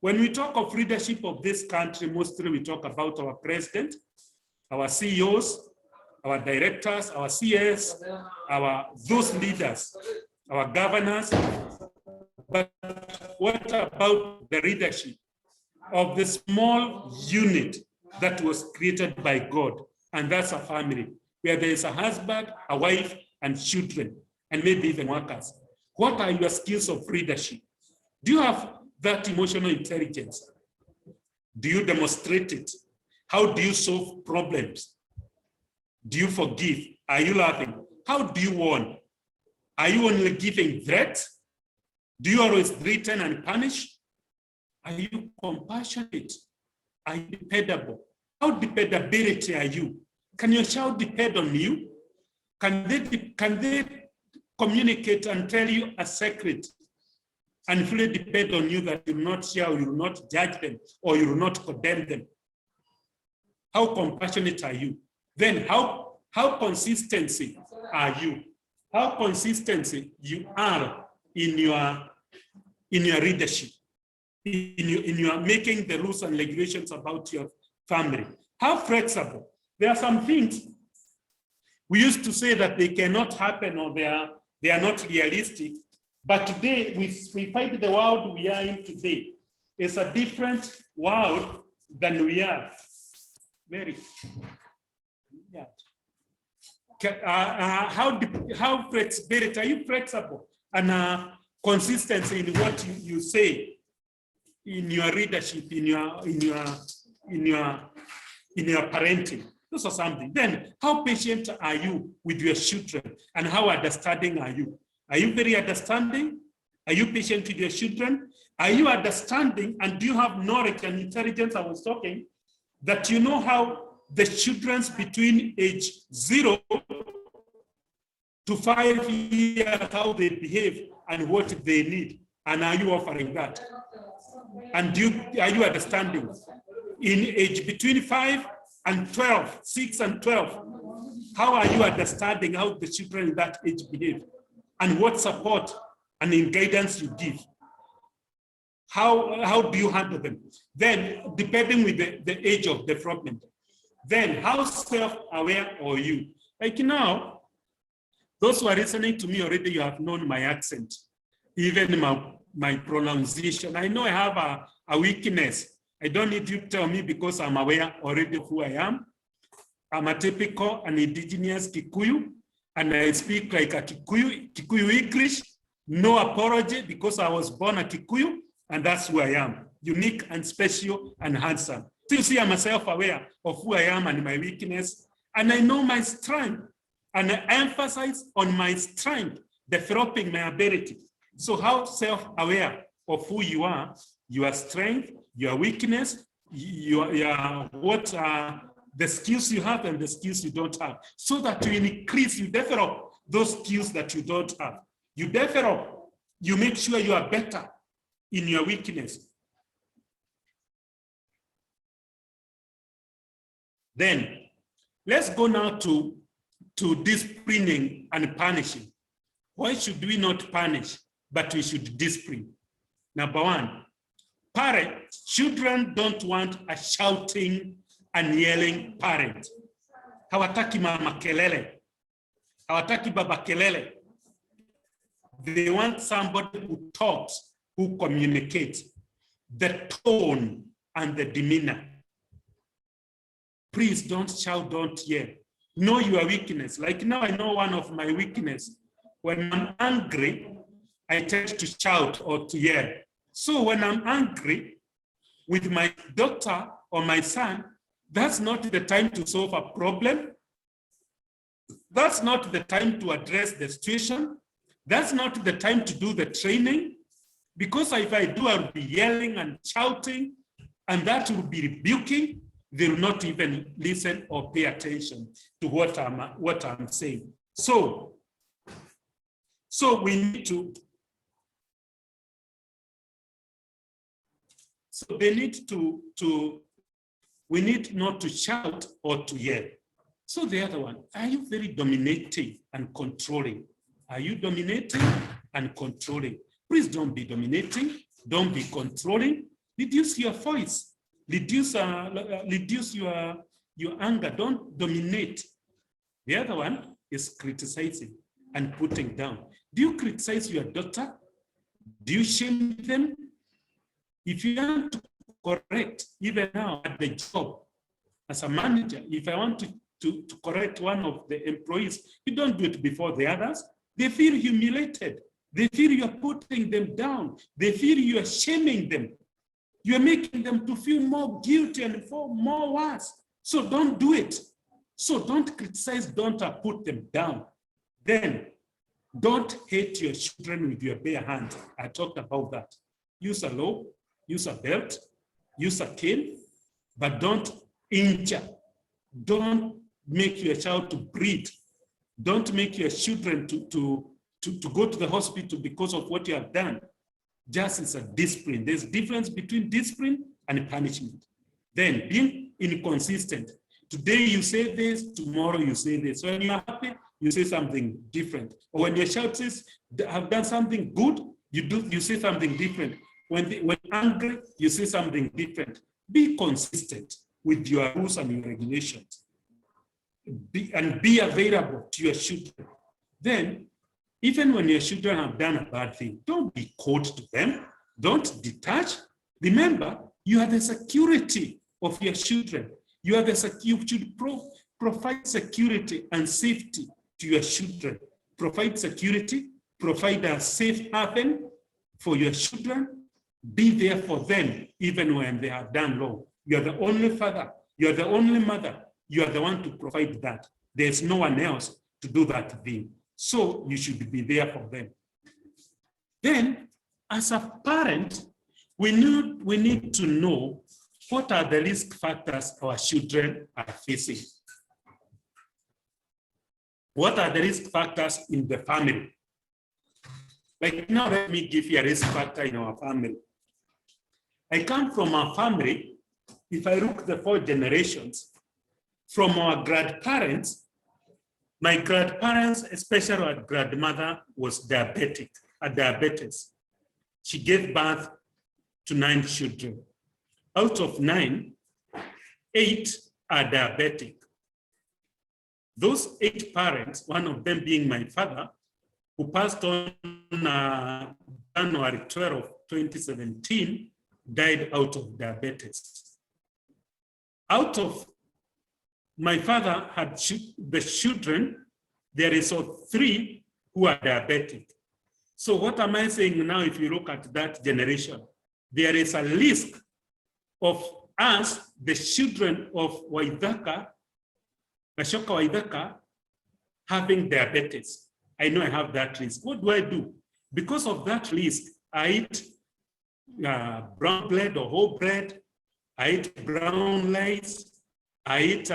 When we talk of leadership of this country, mostly we talk about our president, our CEOs, our directors, our CS, those leaders, our governors. But what about the leadership of the small unit that was created by God? And that's a family, where there is a husband, a wife, and children, and maybe even workers. What are your skills of leadership? Do you have that emotional intelligence? Do you demonstrate it? How do you solve problems? Do you forgive? Are you loving? How do you warn? Are you only giving threats? Do you always threaten and punish? Are you compassionate? Are you dependable? How dependability are you? Can your child depend on you? Can they communicate and tell you a secret and fully depend on you that you will not share, or you will not judge them, or you will not condemn them? How compassionate are you? Then how consistency are you? How consistency you are in your leadership, in your making the rules and regulations about your family? How flexible? There are some things we used to say that they cannot happen, or they are not realistic. But today we find the world we are in today is a different world than we are. Mary. Yeah. How flexibility? Are you flexible and consistency in what you say in your leadership, in your parenting? Those are something. Then, how patient are you with your children, and how understanding are you? Are you very understanding? Are you patient with your children? Are you understanding, and do you have knowledge and intelligence? I was talking that you know how the children's between age 0 to 5 years, how they behave and what they need. And are you offering that? And are you understanding? In age between 5 and 12, 6 and 12, how are you understanding how the children in that age behave? And what support and guidance you give? How do you handle them? Then, depending with the age of development, then how self-aware are you? Like now, those who are listening to me already, you have known my accent, even my pronunciation. I know I have a weakness. I don't need you to tell me, because I'm aware already who I am. I'm a typical and indigenous Kikuyu, and I speak like a Kikuyu English. No apology, because I was born a Kikuyu, and that's who I am, unique and special and handsome. So you see, I'm self-aware of who I am and my weakness, and I know my strength, and I emphasize on my strength, developing my ability. So how self-aware of who you are, your strength, your weakness, what are the skills you have and the skills you don't have, so that you increase, you develop those skills that you don't have. You develop, you make sure you are better in your weakness. Then let's go now to disciplining and punishing. Why should we not punish, but we should discipline? Number one, parents, children don't want a shouting and yelling parent. Hawataki mama kelele. Hawataki baba kelele. They want somebody who talks, who communicates, the tone and the demeanor. Please don't shout, don't yell. Know your weakness. Like now, I know one of my weaknesses. When I'm angry, I tend to shout or to yell. So when I'm angry with my daughter or my son, that's not the time to solve a problem. That's not the time to address the situation. That's not the time to do the training. Because if I do, I'll be yelling and shouting, and that will be rebuking. They will not even listen or pay attention to what I'm saying. So we need to. So they need to. We need not to shout or to yell. So the other one, are you very dominating and controlling? Are you dominating and controlling? Please don't be dominating. Don't be controlling. Reduce your voice. Reduce your anger. Don't dominate. The other one is criticizing and putting down. Do you criticize your daughter? Do you shame them? If you want to correct, even now at the job, as a manager, if I want to correct one of the employees, you don't do it before the others. They feel humiliated. They feel you're putting them down. They feel you're shaming them. You're making them to feel more guilty and more worse. So don't do it. So don't criticize, don't put them down. Then don't hate your children with your bare hands. I talked about that. Use a law, use a belt, use a cane, but don't injure. Don't make your child to bleed. Don't make your children to go to the hospital because of what you have done. Just as a discipline. There's a difference between discipline and punishment. Then being inconsistent. Today you say this, tomorrow you say this. When you're happy, you say something different. Or when your child says, have done something good, you say something different. When angry, you say something different. Be consistent with your rules and your regulations. Be available to your children. Then, even when your children have done a bad thing, don't be cold to them. Don't detach. Remember, you are the security of your children. You should provide security and safety to your children. Provide security, provide a safe haven for your children. Be there for them, even when they have done wrong. You are the only father. You are the only mother. You are the one to provide that. There's no one else to do that thing. So you should be there for them. Then, as a parent, we need to know what are the risk factors our children are facing. What are the risk factors in the family? Like now, let me give you a risk factor in our family. I come from a family, if I look at the 4 generations, from our grandparents, my grandparents, especially our grandmother, was diabetes. She gave birth to 9 children. Out of 9, 8 are diabetic. Those 8 parents, one of them being my father, who passed on January 12, 2017, died out of diabetes. Out of my father had the children, there is 3 who are diabetic. So what am I saying now? If you look at that generation, there is a risk of us, the children of Waithaka, Ashoka Waithaka, having diabetes. I know I have that risk. What do I do? Because of that risk, I eat brown bread or whole bread. I eat brown rice. I eat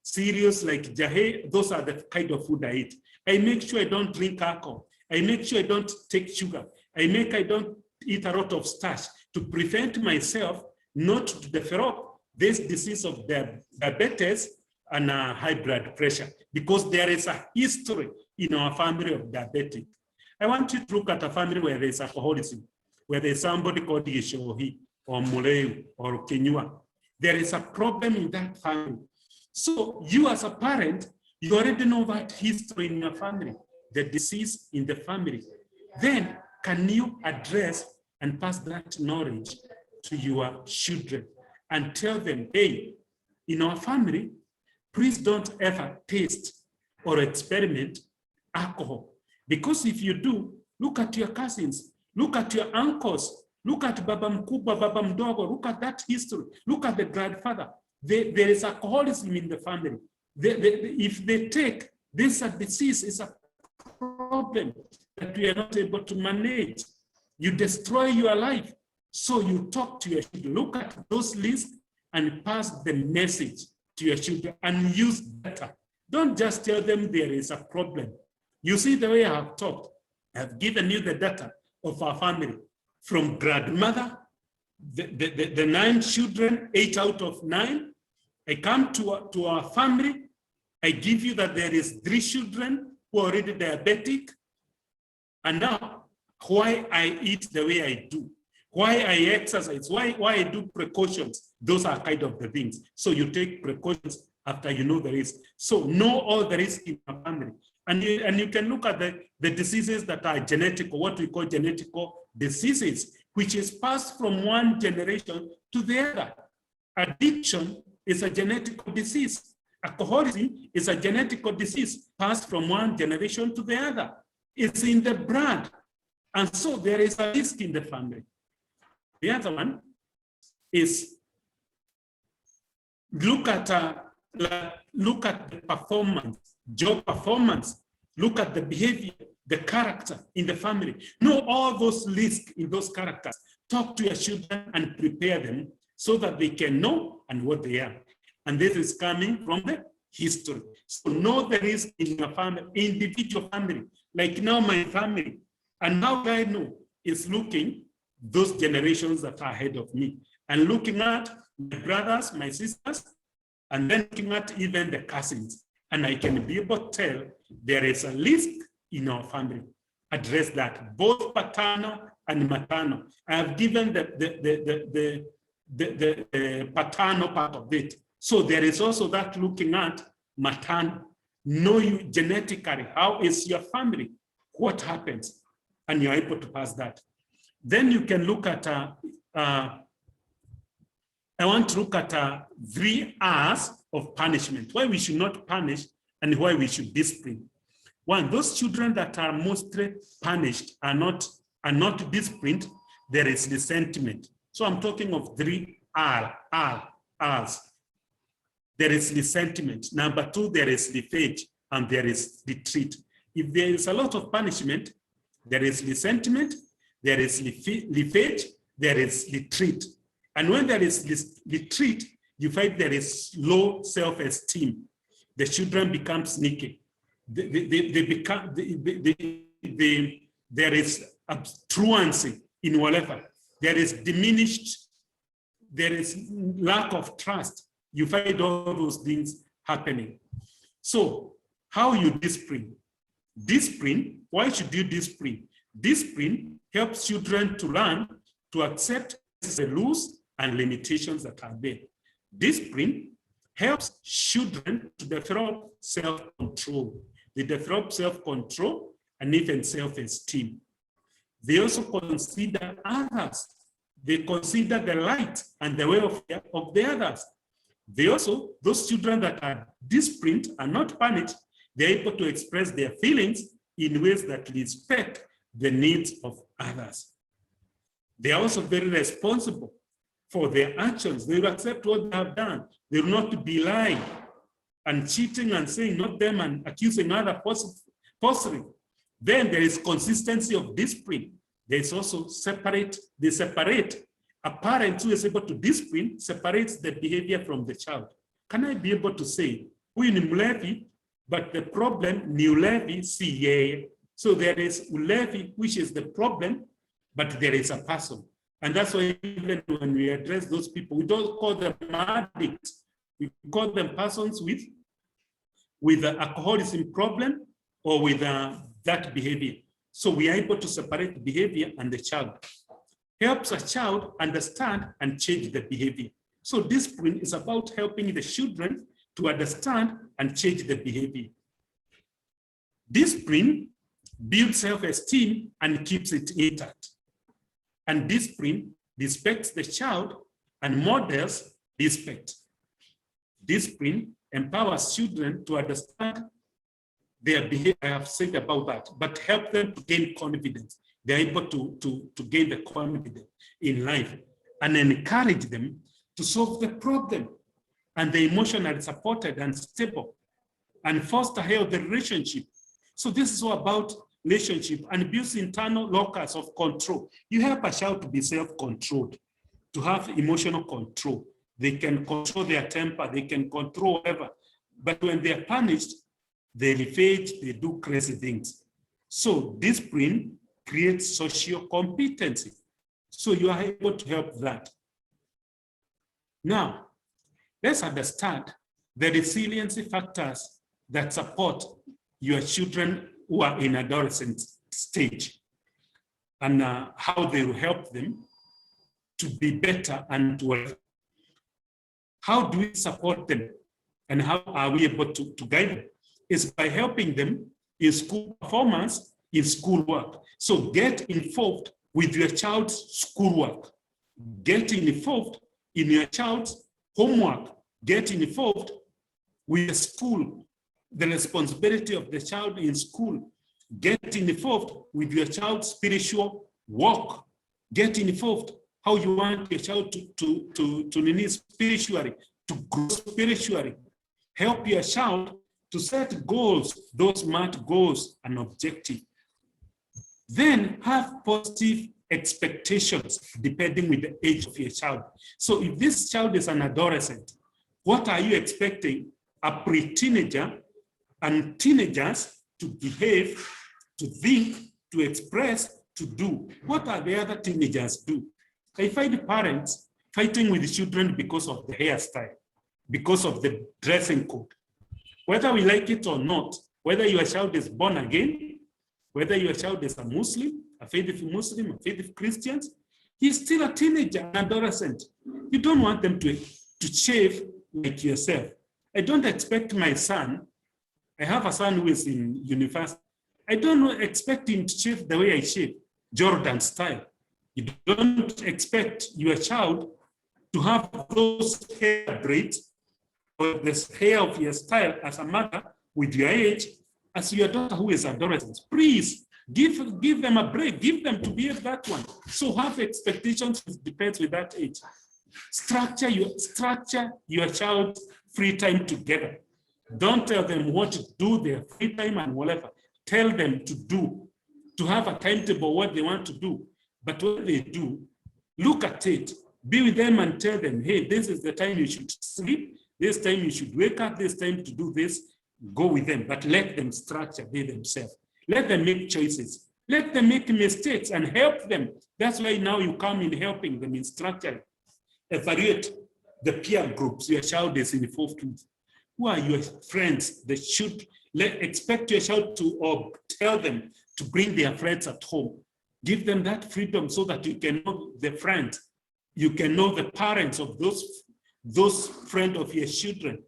cereals like jahe. Those are the kind of food I eat. I make sure I don't drink alcohol. I make sure I don't take sugar. I don't eat a lot of starch to prevent myself not to develop this disease of diabetes and high blood pressure, because there is a history in our family of diabetic. I want you to look at a family where there is alcoholism, where there is somebody called Yeshohi or Muleu or Kenyua. There is a problem in that family. So you as a parent, you already know that history in your family, the disease in the family. Then can you address and pass that knowledge to your children and tell them, hey, in our family, please don't ever taste or experiment alcohol. Because if you do, look at your cousins, look at your uncles, look at Baba Mkubwa, Baba Mdogo, look at that history, look at the grandfather. There is alcoholism in the family. If they take, this a disease, is a problem that we are not able to manage. You destroy your life. So you talk to your children, look at those lists and pass the message to your children and use data. Don't just tell them there is a problem. You see the way I have talked. I have given you the data of our family. From grandmother, the 9 children, 8 out of 9. I come to our family. I give you that there is 3 children who are already diabetic. And now, why I eat the way I do, why I exercise, why I do precautions, those are kind of the things. So you take precautions after you know the risk. So know all the risk in your family And you can look at the diseases that are genetic, or what we call genetic diseases, which is passed from one generation to the other. Addiction is a genetic disease. Alcoholism is a genetic disease passed from one generation to the other. It's in the blood. And so there is a risk in the family. The other one is look at the performance, job performance, look at the behavior, the character in the family. Know all those lists in those characters. Talk to your children and prepare them so that they can know and what they are. And this is coming from the history. So know the risk in your family, individual family, like now my family. And how I know is looking those generations that are ahead of me and looking at my brothers, my sisters, and then looking at even the cousins. And I can be able to tell there is a list in our family. Address that, both paternal and maternal. I have given the paternal part of it. So there is also that looking at maternal. Know you genetically, how is your family? What happens? And you're able to pass that. Then you can look at, I want to look at 3 R's of punishment, why we should not punish and why we should discipline. One, those children that are mostly punished are not disciplined, there is resentment. So I'm talking of 3 R's. There is resentment. Number 2, there is revenge, and there is retreat. If there is a lot of punishment, there is resentment, there is revenge, there is retreat. And when there is retreat, you find there is low self-esteem. The children become sneaky. They become, there is truancy in whatever. There is diminished, there is lack of trust. You find all those things happening. So how you discipline? Discipline, why should you discipline? Discipline helps children to learn to accept the rules and limitations that are there. Discipline helps children to develop self-control. They develop self-control and even self-esteem. They also consider others. They consider the light and the welfare of the others. They also, those children that are disciplined and not punished, they're able to express their feelings in ways that respect the needs of others. They are also very responsible for their actions. They will accept what they have done. They will not be lying and cheating and saying not them and accusing others falsely. Then there is consistency of discipline. There is also they separate. A parent who is able to discipline separates the behavior from the child. Can I be able to say, we ni mlevi, but the problem ni ulevi si yeye. So there is ulevi, which is the problem, but there is a person. And that's why even when we address those people, we don't call them addicts. We call them persons with an alcoholism problem or with that behavior. So we are able to separate the behavior and the child. Helps a child understand and change the behavior. So discipline is about helping the children to understand and change the behavior. Discipline builds self-esteem and keeps it intact. And discipline respects the child and models respect. Discipline empowers children to understand their behavior. I have said about that, but help them to gain confidence. They're able to gain the confidence in life and encourage them to solve the problem. And they're emotionally supported and stable and foster healthy relationship. So this is all about relationship and builds internal locus of control. You help a child to be self-controlled, to have emotional control. They can control their temper, they can control whatever. But when they're punished, they revenge, they do crazy things. So discipline creates social competency. So you are able to help that. Now, let's understand the resiliency factors that support your children who are in adolescent stage and how they will help them to be better and to how do we support them and how are we able to guide them? Is by helping them in school performance, in schoolwork. So get involved with your child's schoolwork. Get involved in your child's homework. Get involved with the school, the responsibility of the child in school. Get involved with your child's spiritual walk. Get involved how you want your child to live spiritually, to grow spiritually. Help your child to set goals, those smart goals and objectives. Then have positive expectations depending with the age of your child. So if this child is an adolescent, what are you expecting a pre-teenager and teenagers to behave, to think, to express, to do? What are the other teenagers do? I find parents fighting with the children because of the hairstyle, because of the dressing code. Whether we like it or not, whether your child is born again, whether your child is a Muslim, a faithful Muslim, a faithful Christian, he's still a teenager, an adolescent. You don't want them to shave like yourself. I don't expect my son, I have a son who is in university, I don't expect him to shave the way I shave, Jordan style. You don't expect your child to have those hair braids or the hair of your style as a mother with your age as your daughter who is adolescent. Please give them a break, give them to be at that one. So have expectations, it depends with that age. Structure your child's free time together. Don't tell them what to do their free time and whatever. Tell them to have a timetable what they want to do. But when they do, look at it, be with them and tell them, hey, this is the time you should sleep, this time you should wake up, this time to do this, go with them, but let them structure they themselves. Let them make choices. Let them make mistakes and help them. That's why now you come in helping them in structuring. Evaluate the peer groups your child is involved with. Who are your friends that should expect your child to, or tell them to bring their friends at home. Give them that freedom so that you can know the friends. You can know the parents of those friends of your children.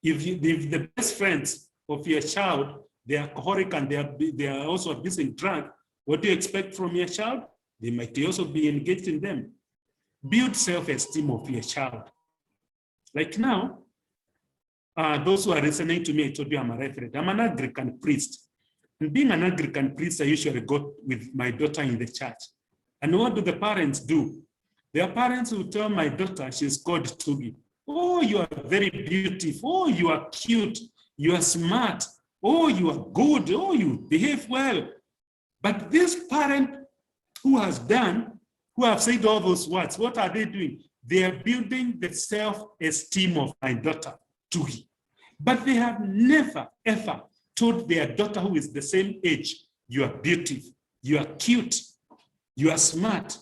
If the best friends of your child, they are alcoholic and they are also abusing drugs, what do you expect from your child? They might also be engaged in them. Build self-esteem of your child. Like now, those who are listening to me, I told you I'm a reverend. I'm an Anglican priest. And being an Anglican priest, I usually go with my daughter in the church. And what do the parents do? Their parents will tell my daughter, she's called Tugi, oh, you are very beautiful. Oh, you are cute. You are smart. Oh, you are good. Oh, you behave well. But this parent who have said all those words, what are they doing? They are building the self-esteem of my daughter, Tugi. But they have never, ever told their daughter who is the same age, you are beautiful, you are cute, you are smart.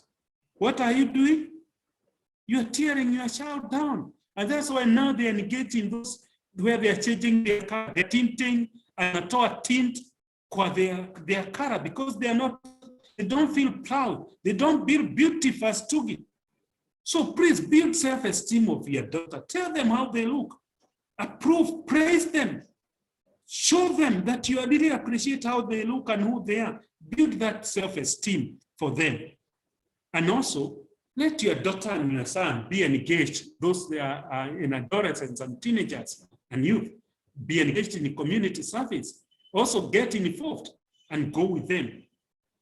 What are you doing? You are tearing your child down. And that's why now they are engaging those where they are changing their color, they're tinting and a tint for their color because they don't feel proud. They don't build beauty for Tugi. So please build self-esteem of your daughter. Tell them how they look. Approve, praise them. Show them that you really appreciate how they look and who they are. Build that self-esteem for them. And also, let your daughter and your son be engaged. Those that are in adolescents and teenagers and youth, be engaged in community service. Also get involved and go with them.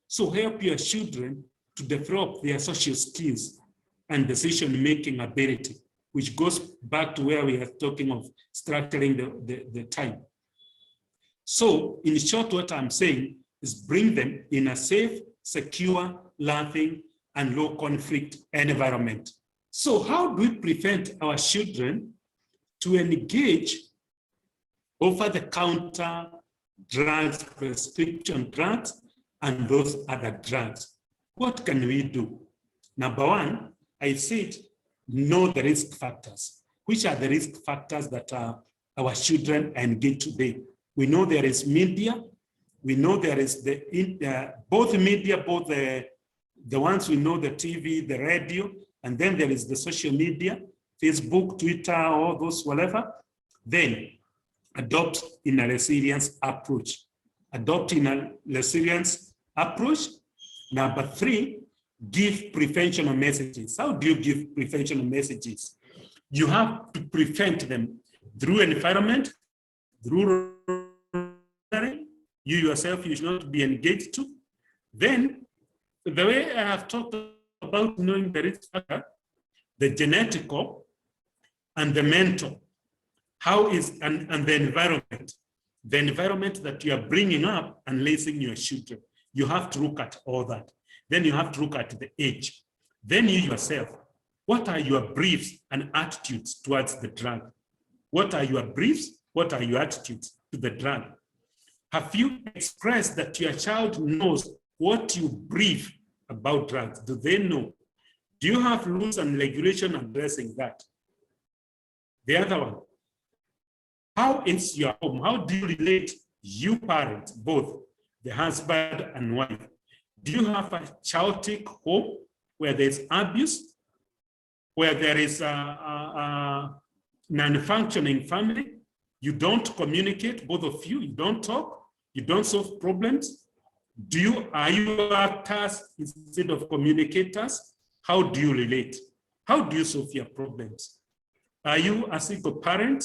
So help your children to develop their social skills and decision-making ability, which goes back to where we are talking of structuring the time. So in short, what I'm saying is bring them in a safe, secure, loving, and low conflict environment. So how do we prevent our children to engage over-the-counter drugs, prescription drugs, and those other drugs? What can we do? Number one, I said, know the risk factors. Which are the risk factors that our children are engaged today? We know there is media. We know there is both media, both the ones we know, the TV, the radio, and then there is the social media, Facebook, Twitter, all those, whatever. Then adopt in a resilience approach. adopting a resilience approach. Number 3, give prevention messages. How do you give prevention messages? You have to prevent them through environment, through you yourself, you should not be engaged to. Then, the way I have talked about knowing the risk factor, the genetical and the mental, how is, and the environment that you are bringing up and raising your children. You have to look at all that. Then you have to look at the age. Then you yourself, what are your beliefs and attitudes towards the drug? What are your beliefs? What are your attitudes to the drug? Have you expressed that your child knows what you brief about drugs? Do they know? Do you have rules and regulation addressing that? The other one, how is your home? How do you relate, you parents, both the husband and wife? Do you have a chaotic home where there's abuse, where there is a non-functioning family? You don't communicate, both of you, you don't talk, you don't solve problems. Are you actors instead of communicators? How do you relate? How do you solve your problems? Are you a single parent?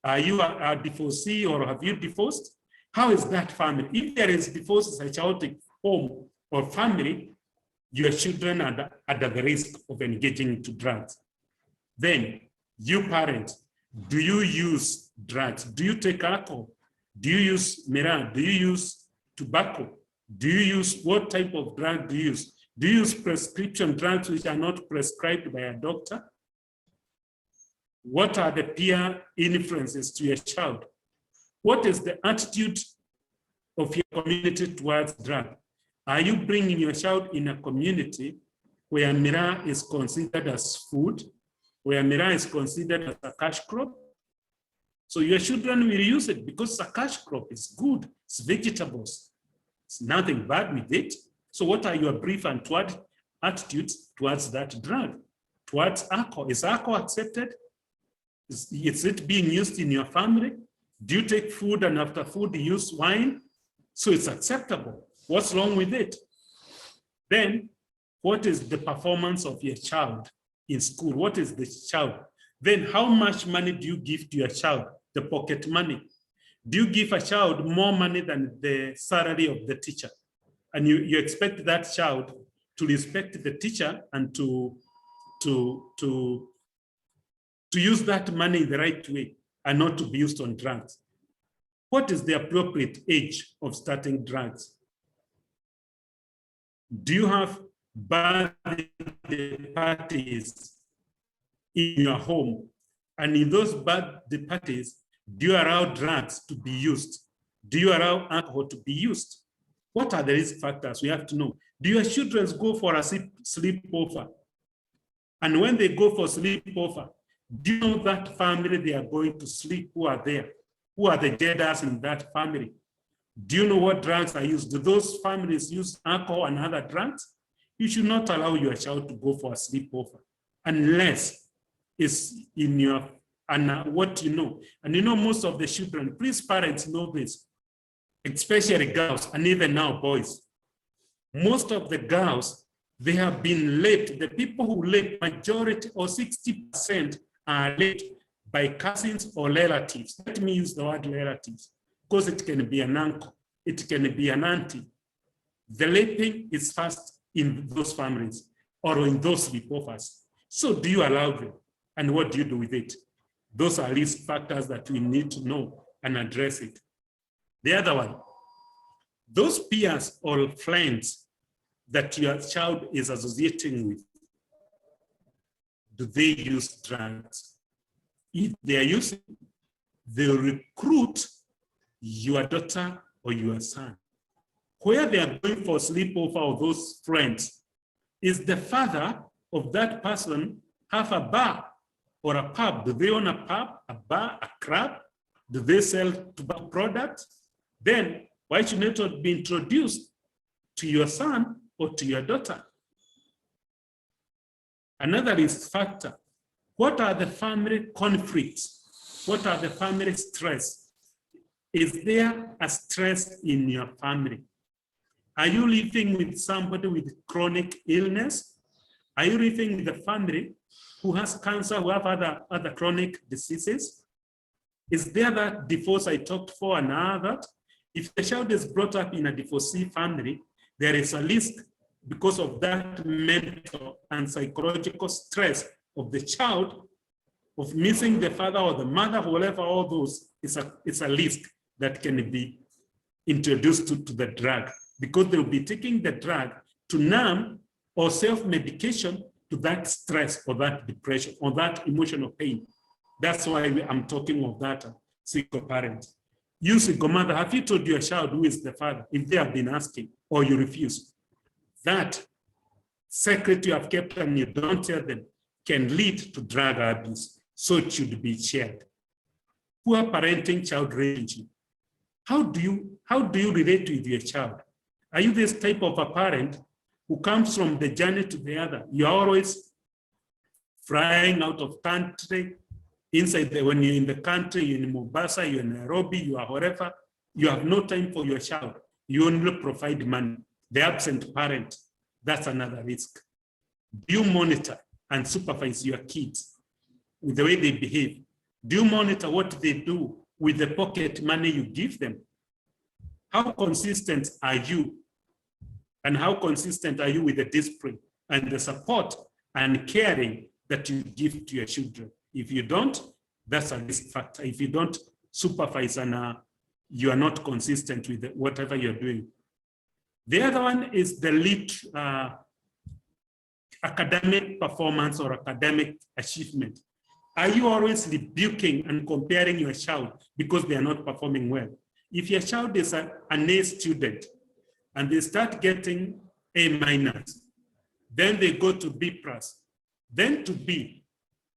Are you a divorcee, or have you divorced? How is that family? If there is divorce, it's a chaotic home or family, your children are at the risk of engaging into drugs. Then, you parents, do you use drugs? Do you take alcohol? Do you use marijuana? Do you use tobacco? Do you use, what type of drug do you use? Do you use prescription drugs which are not prescribed by a doctor? What are the peer influences to your child? What is the attitude of your community towards drug? Are you bringing your child in a community where marijuana is considered as food, where marijuana is considered as a cash crop? So your children will use it because it's a cash crop, it's good, it's vegetables. It's nothing bad with it. So what are your brief and attitudes towards that drug? Towards alcohol? Is alcohol accepted? Is it being used in your family? Do you take food and after food you use wine? So it's acceptable. What's wrong with it? Then, what is the performance of your child in school? What is the child? Then how much money do you give to your child? The pocket money. Do you give a child more money than the salary of the teacher? And you expect that child to respect the teacher and to use that money in the right way and not to be used on drugs. What is the appropriate age of starting drugs? Do you have birthday parties in your home? And in those birthday parties, do you allow drugs to be used? Do you allow alcohol to be used? What are the risk factors? We have to know. Do your children go for a sleepover? And when they go for sleepover, do you know that family they are going to sleep? Who are there? Who are the genders in that family? Do you know what drugs are used? Do those families use alcohol and other drugs? You should not allow your child to go for a sleepover unless it's in your, and what you know. And you know, most of the children, please parents know this, especially girls and even now boys. Most of the girls, they have been raped. The people who rape, majority or 60% are raped by cousins or relatives. Let me use the word relatives because it can be an uncle, it can be an auntie. The raping is first in those families or in those sleepovers. So do you allow them? And what do you do with it? Those are risk factors that we need to know and address it. The other one, those peers or friends that your child is associating with, do they use drugs? If they are using, they'll recruit your daughter or your son. Where they are going for sleepover or those friends, is the father of that person have a bar or a pub? Do they own a pub, a bar, a club? Do they sell tobacco products? Then why should it not be introduced to your son or to your daughter? Another risk factor. What are the family conflicts? What are the family stress? Is there a stress in your family? Are you living with somebody with chronic illness? Are you living with a family who has cancer, who have other chronic diseases? Is there that divorce I talked for and that? If the child is brought up in a divorcee family, there is a risk because of that mental and psychological stress of the child of missing the father or the mother, whatever, all those, it's a risk that can be introduced to the drug, because they'll be taking the drug to numb or self-medication to that stress or that depression or that emotional pain. That's why I'm talking of that single parent. You single mother, have you told your child who is the father, if they have been asking or you refuse? That secret you have kept and you don't tell them can lead to drug abuse, so it should be shared. Poor parenting, child relationship. How do you relate with your child? Are you this type of a parent who comes from the journey to the other? You're always flying out of country, when you're in the country, you're in Mombasa, you're in Nairobi, you are wherever, you have no time for your child. You only provide money. The absent parent, that's another risk. Do you monitor and supervise your kids with the way they behave? Do you monitor what they do with the pocket money you give them? How consistent are you? And how consistent are you with the discipline and the support and caring that you give to your children? If you don't, that's a risk factor. If you don't supervise and you are not consistent with whatever you're doing. The other one is the academic performance or academic achievement. Are you always rebuking and comparing your child because they are not performing well? If your child is an A student and they start getting A-, then they go to B+, then to B,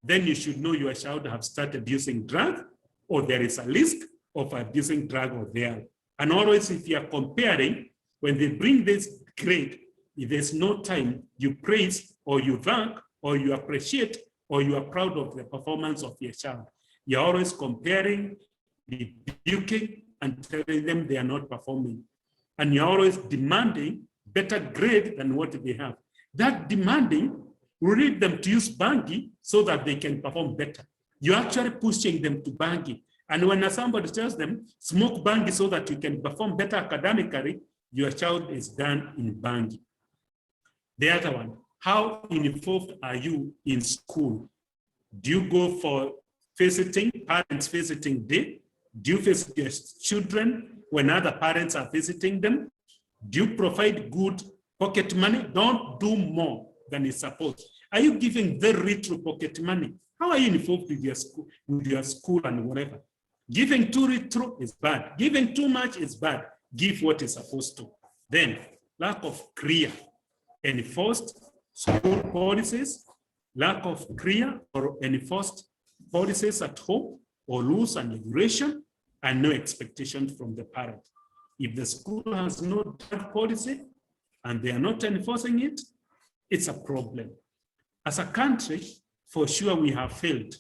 then you should know your child have started using drug, or there is a risk of abusing drug or there. And always if you are comparing, when they bring this grade, if there's no time, you praise or you thank or you appreciate or you are proud of the performance of your child. You're always comparing, rebuking, and telling them they are not performing. And you're always demanding better grade than what they have. That demanding will lead them to use bangi so that they can perform better. You're actually pushing them to bangi. And when somebody tells them, smoke bangi so that you can perform better academically, your child is done in bangi. The other one, how involved are you in school? Do you go for visiting, parents visiting day? Do you visit your children when other parents are visiting them? Do you provide good pocket money? Don't do more than is supposed. Are you giving very little pocket money? How are you involved with your school and whatever? Giving too little is bad. Giving too much is bad. Give what is supposed to. Then, lack of clear enforced school policies, lack of clear or enforced policies at home, or rules and regulation, and no expectation from the parent. If the school has no drug policy and they are not enforcing it, it's a problem. As a country, for sure we have failed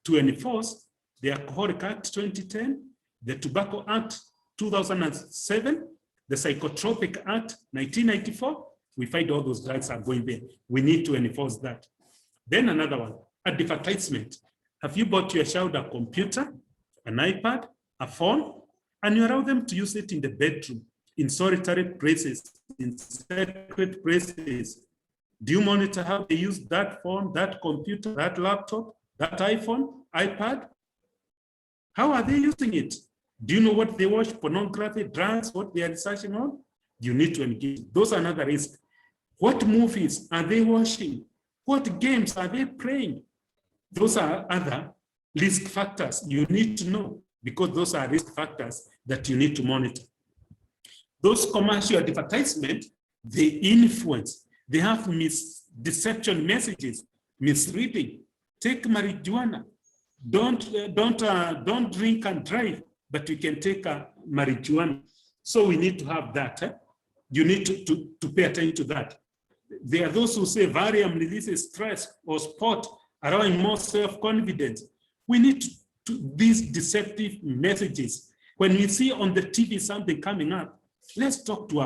to enforce the Alcoholic Act 2010, the Tobacco Act 2007, the Psychotropic Act 1994. We find all those drugs are going there. We need to enforce that. Then another one, advertisement. Have you bought your child a computer, an iPad, a phone, and you allow them to use it in the bedroom, in solitary places, in secret places? Do you monitor how they use that phone, that computer, that laptop, that iPhone, iPad? How are they using it? Do you know what they watch? Pornography, drugs, what they are researching on? You need to engage. Those are another risk. What movies are they watching? What games are they playing? Those are other risk factors you need to know, because those are risk factors that you need to monitor. Those commercial advertisements, they influence. They have deception messages, misleading. Take marijuana. Don't drink and drive, but you can take marijuana. So we need to have that. You need to pay attention to that. There are those who say Valium releases stress or sport, allowing more self-confidence. We need to these deceptive messages. When we see on the TV something coming up, let's talk to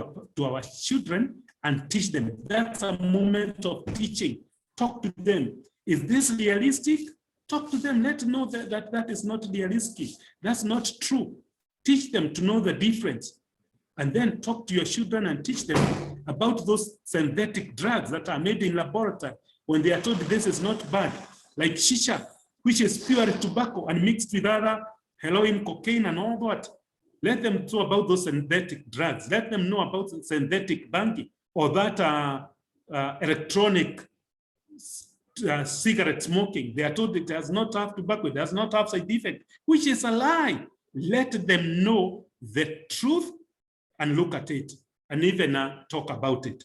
our children and teach them. That's a moment of teaching. Talk to them. Is this realistic? Talk to them. Let them know that is not realistic. That's not true. Teach them to know the difference. And then talk to your children and teach them about those synthetic drugs that are made in laboratory when they are told this is not bad, like shisha, which is pure tobacco and mixed with other heroin, cocaine, and all that. Let them know about those synthetic drugs. Let them know about synthetic banking or that electronic cigarette smoking. They are told it does not have tobacco, it does not have side effect, which is a lie. Let them know the truth and look at it and even talk about it.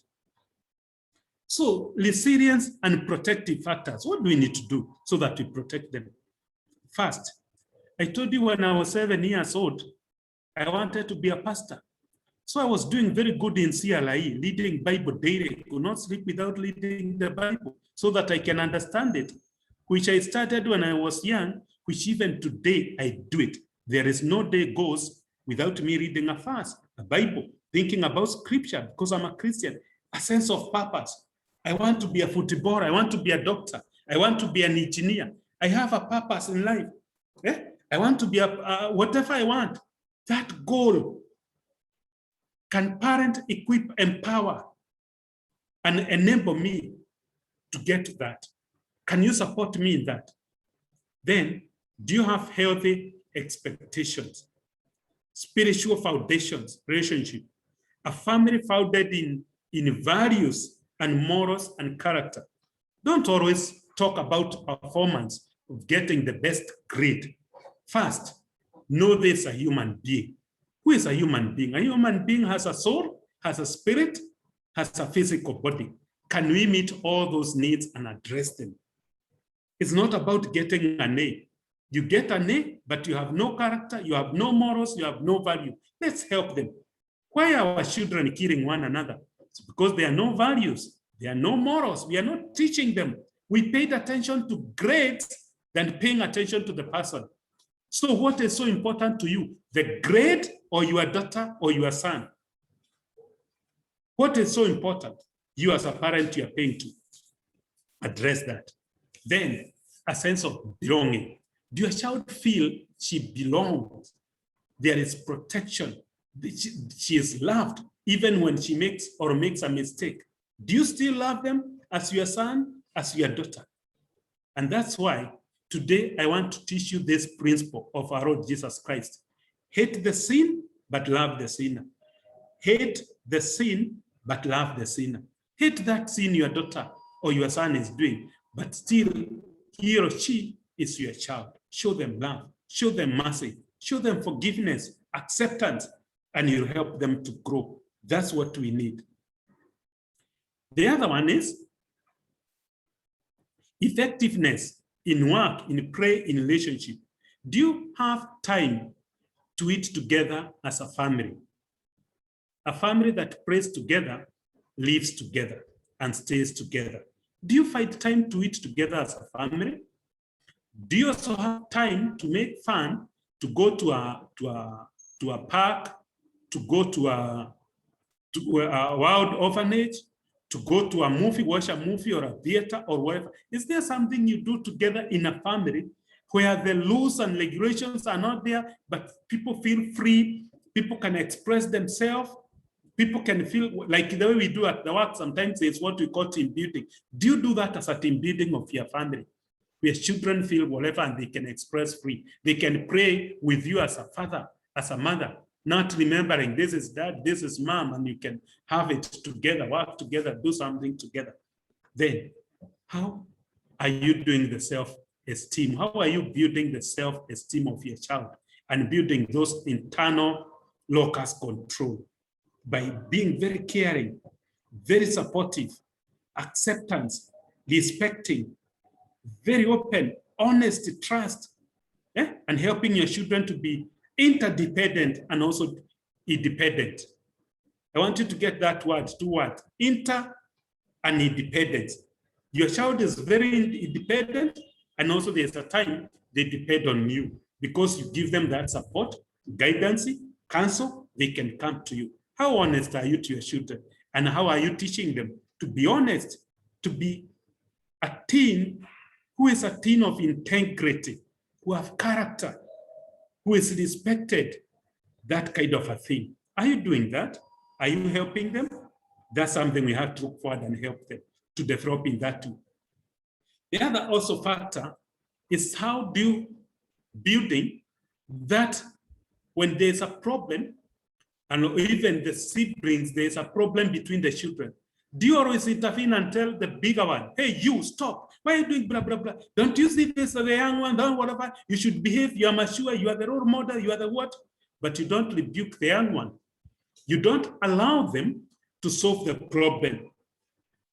So resilience and protective factors. What do we need to do so that we protect them? First, I told you when I was 7 years old, I wanted to be a pastor. So I was doing very good in CLIE, reading Bible daily. I could not sleep without reading the Bible so that I can understand it, which I started when I was young, which even today I do it. There is no day goes without me reading a verse, a Bible, thinking about scripture because I'm a Christian, a sense of purpose. I want to be a footballer. I want to be a doctor. I want to be an engineer. I have a purpose in life. I want to be whatever I want. That goal. Can parent equip, empower, and enable me to get to that? Can you support me in that? Then, do you have healthy expectations, spiritual foundations, relationship, a family founded in values and morals and character? Don't always talk about performance of getting the best grade. First, know this a human being. Who is a human being? A human being has a soul, has a spirit, has a physical body. Can we meet all those needs and address them? It's not about getting an A. You get an A, but you have no character, you have no morals, you have no value. Let's help them. Why are our children killing one another? It's because there are no values, there are no morals. We are not teaching them. We paid attention to grades than paying attention to the person. So what is so important to you? The grade or your daughter or your son? What is so important? You as a parent, you are paying to address that. Then a sense of belonging. Do your child feel she belongs? There is protection. She is loved even when she makes a mistake. Do you still love them as your son, as your daughter? And that's why today, I want to teach you this principle of our Lord Jesus Christ. Hate the sin, but love the sinner. Hate the sin, but love the sinner. Hate that sin your daughter or your son is doing, but still he or she is your child. Show them love, show them mercy, show them forgiveness, acceptance, and you'll help them to grow. That's what we need. The other one is effectiveness in work, in play, in relationship. Do you have time to eat together as a family? A family that prays together, lives together, and stays together. Do you find time to eat together as a family? Do you also have time to make fun, to go to a park, to go to a wild orphanage, to go to a movie, watch a movie or a theater or whatever? Is there something you do together in a family where the rules and regulations are not there, but people feel free, people can express themselves, people can feel like the way we do at the work, sometimes it's what we call team building. Do you do that as a team building of your family? Where children feel whatever and they can express free. They can pray with you as a father, as a mother, not remembering this is dad, this is mom, and you can have it together, work together, do something together. Then, how are you doing the self-esteem? How are you building the self-esteem of your child and building those internal locus control? By being very caring, very supportive, acceptance, respecting, very open, honest, trust, and helping your children to be interdependent and also independent. I want you to get that word, two words, inter and independence. Your child is very independent, and also there's a time they depend on you because you give them that support, guidance, counsel, they can come to you. How honest are you to your children? And how are you teaching them to be honest, to be a teen who is a teen of integrity, who have character, who is respected, that kind of a thing. Are you doing that? Are you helping them? That's something we have to look forward and help them to develop in that too. The other also factor is how do you building that when there's a problem, and even the siblings, there's a problem between the children. Do you always intervene and tell the bigger one, hey, you stop. Why are you doing blah, blah, blah? Don't you see this as the young one, don't whatever. You should behave, you are mature, you are the role model, you are the what? But you don't rebuke the young one. You don't allow them to solve the problem.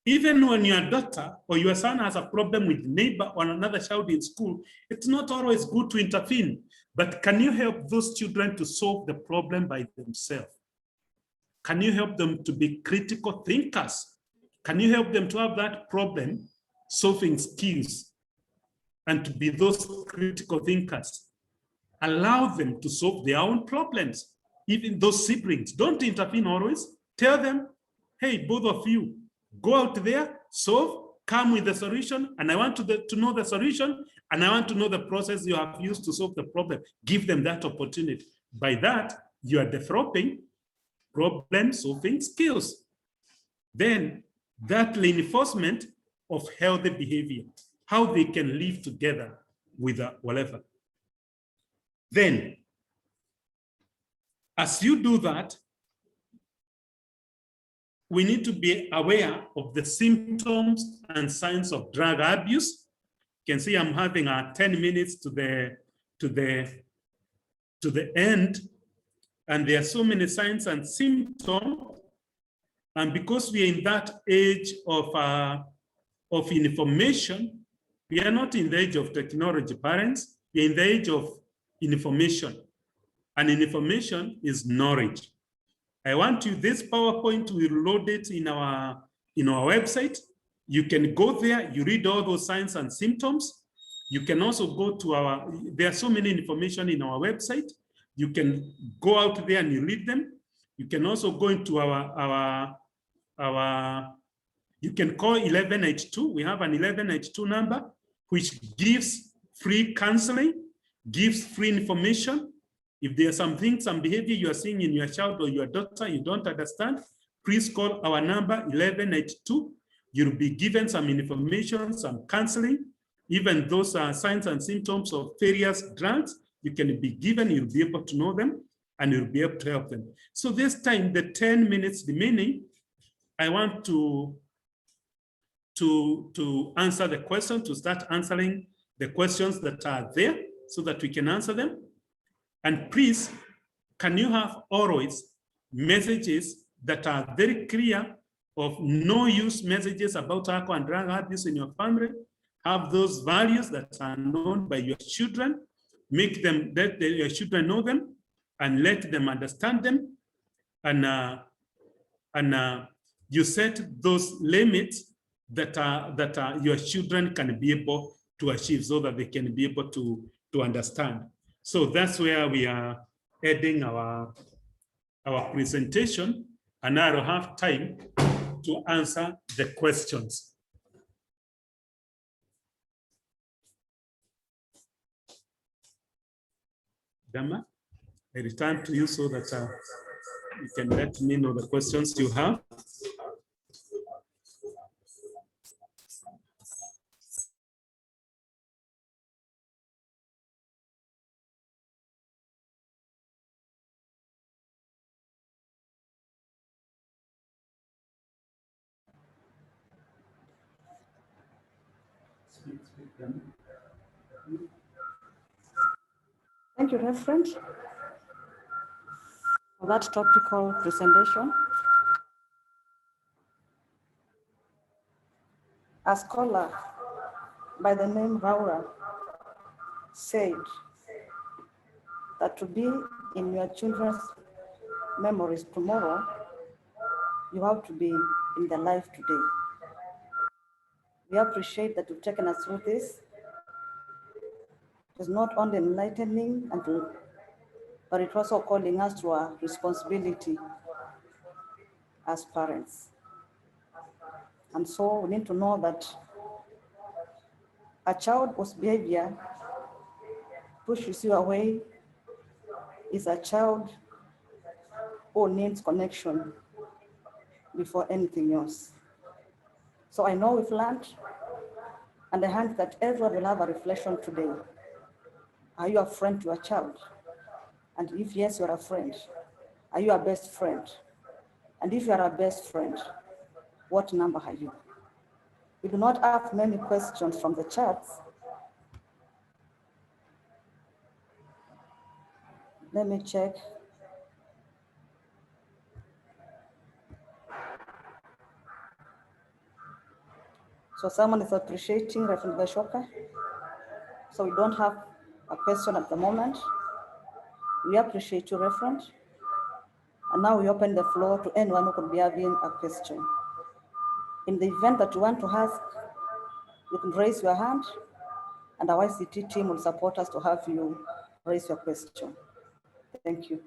Even when your daughter or your son has a problem with neighbor or another child in school, it's not always good to intervene. But can you help those children to solve the problem by themselves? Can you help them to be critical thinkers? Can you help them to have that problem solving skills and to be those critical thinkers? Allow them to solve their own problems. Even those siblings, don't intervene always. Tell them, hey, both of you, go out there, solve, come with the solution, and I want to know the solution, and I want to know the process you have used to solve the problem. Give them that opportunity. By that, you are developing problem-solving skills. Then that reinforcement of healthy behavior, how they can live together with whatever. Then, as you do that, we need to be aware of the symptoms and signs of drug abuse. You can see I'm having 10 minutes to the end, and there are so many signs and symptoms. And because we are in that age of information, we are not in the age of technology, parents. We are in the age of information, and information is knowledge. I want you, this PowerPoint, we load it in our website. You can go there, you read all those signs and symptoms. You can also go to there are so many information in our website. You can go out there and you read them. You can also go into you can call 1182. We have an 1182 number, which gives free counseling, gives free information. If there are some things, some behavior you are seeing in your child or your daughter you don't understand, please call our number 1182. You'll be given some information, some counseling. Even those are signs and symptoms of various drugs, you can be given, you'll be able to know them, and you'll be able to help them. So this time, the 10 minutes remaining, I want to answer the question, to start answering the questions that are there so that we can answer them. And please, can you have always messages that are very clear of no use messages about alcohol and drug abuse in your family? Have those values that are known by your children, make them, let your children know them, and let them understand them. And you set those limits that your children can be able to achieve so that they can be able to understand. So that's where we are ending our presentation, and I will have time to answer the questions. Dama, I return to you so that you can let me know the questions you have. Thank you, Reverend, for that topical presentation. A scholar by the name Raura said that to be in your children's memories tomorrow, you have to be in their life today. We appreciate that you've taken us through this. It is not only enlightening and but it's also calling us to our responsibility as parents. And so we need to know that a child whose behavior pushes you away is a child who needs connection before anything else. So I know we've learned, and I hope that everyone will have a reflection today. Are you a friend to your child? And if yes, you're a friend, are you a best friend? And if you're a best friend, what number are you? We do not have many questions from the chats. Let me check. So someone is appreciating Reverend Gashoka. So we don't have a question at the moment. We appreciate you, Reverend. And now we open the floor to anyone who could be having a question. In the event that you want to ask, you can raise your hand, and our ICT team will support us to have you raise your question. Thank you.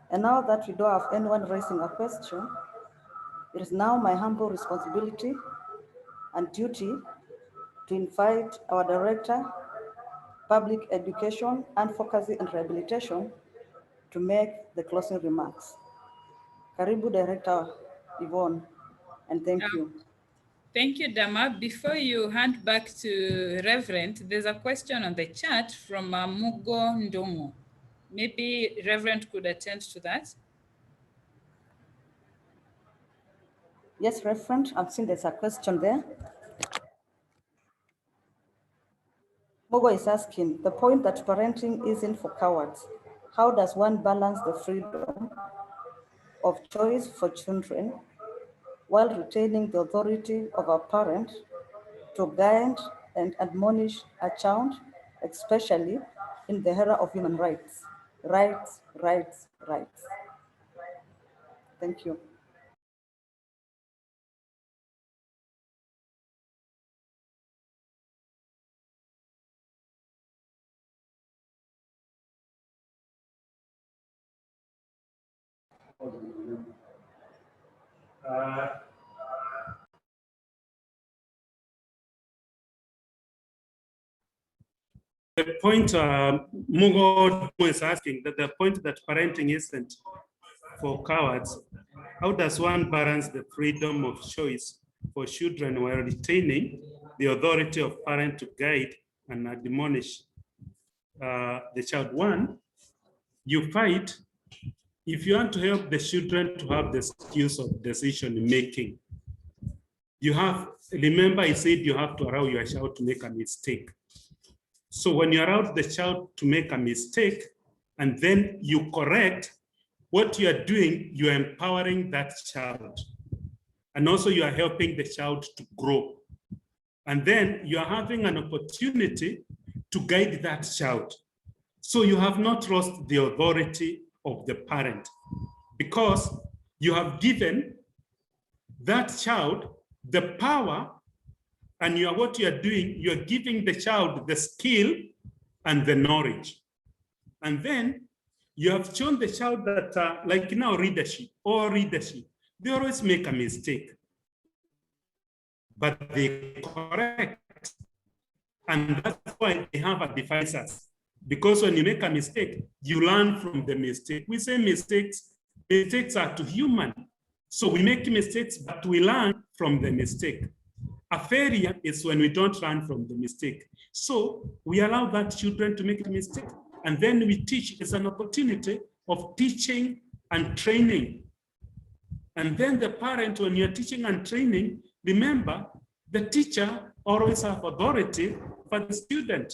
And now that we don't have anyone raising a question, it is now my humble responsibility and duty to invite our Director, Public Education, Advocacy and Rehabilitation to make the closing remarks. Karibu, Director Yvonne, and thank you. Thank you, Dama. Before you hand back to Reverend, there's a question on the chat from Mugo Ndongo. Maybe Reverend could attend to that. Yes, Reverend, I've seen there's a question there. Mugo is asking, the point that parenting isn't for cowards. How does one balance the freedom of choice for children while retaining the authority of a parent to guide and admonish a child, especially in the era of human rights? Rights, rights, rights. Thank you. The point Mugo is asking, that the point that parenting isn't for cowards, how does one balance the freedom of choice for children while retaining the authority of parent to guide and admonish the child? One, you fight. If you want to help the children to have the skills of decision making, you have, remember I said you have to allow your child to make a mistake. So when you allow the child to make a mistake and then you correct, what you are doing, you are empowering that child. And also you are helping the child to grow. And then you are having an opportunity to guide that child. So you have not lost the authority of the parent, because you have given that child the power, and what you are doing, you are giving the child the skill and the knowledge. And then you have shown the child that, like now readership, they always make a mistake, but they correct. And that's why they have advisors. Because when you make a mistake, you learn from the mistake. We say mistakes are too human. So we make mistakes, but we learn from the mistake. A failure is when we don't learn from the mistake. So we allow that children to make a mistake. And then we teach. It's an opportunity of teaching and training. And then the parent, when you're teaching and training, remember, the teacher always has authority for the student.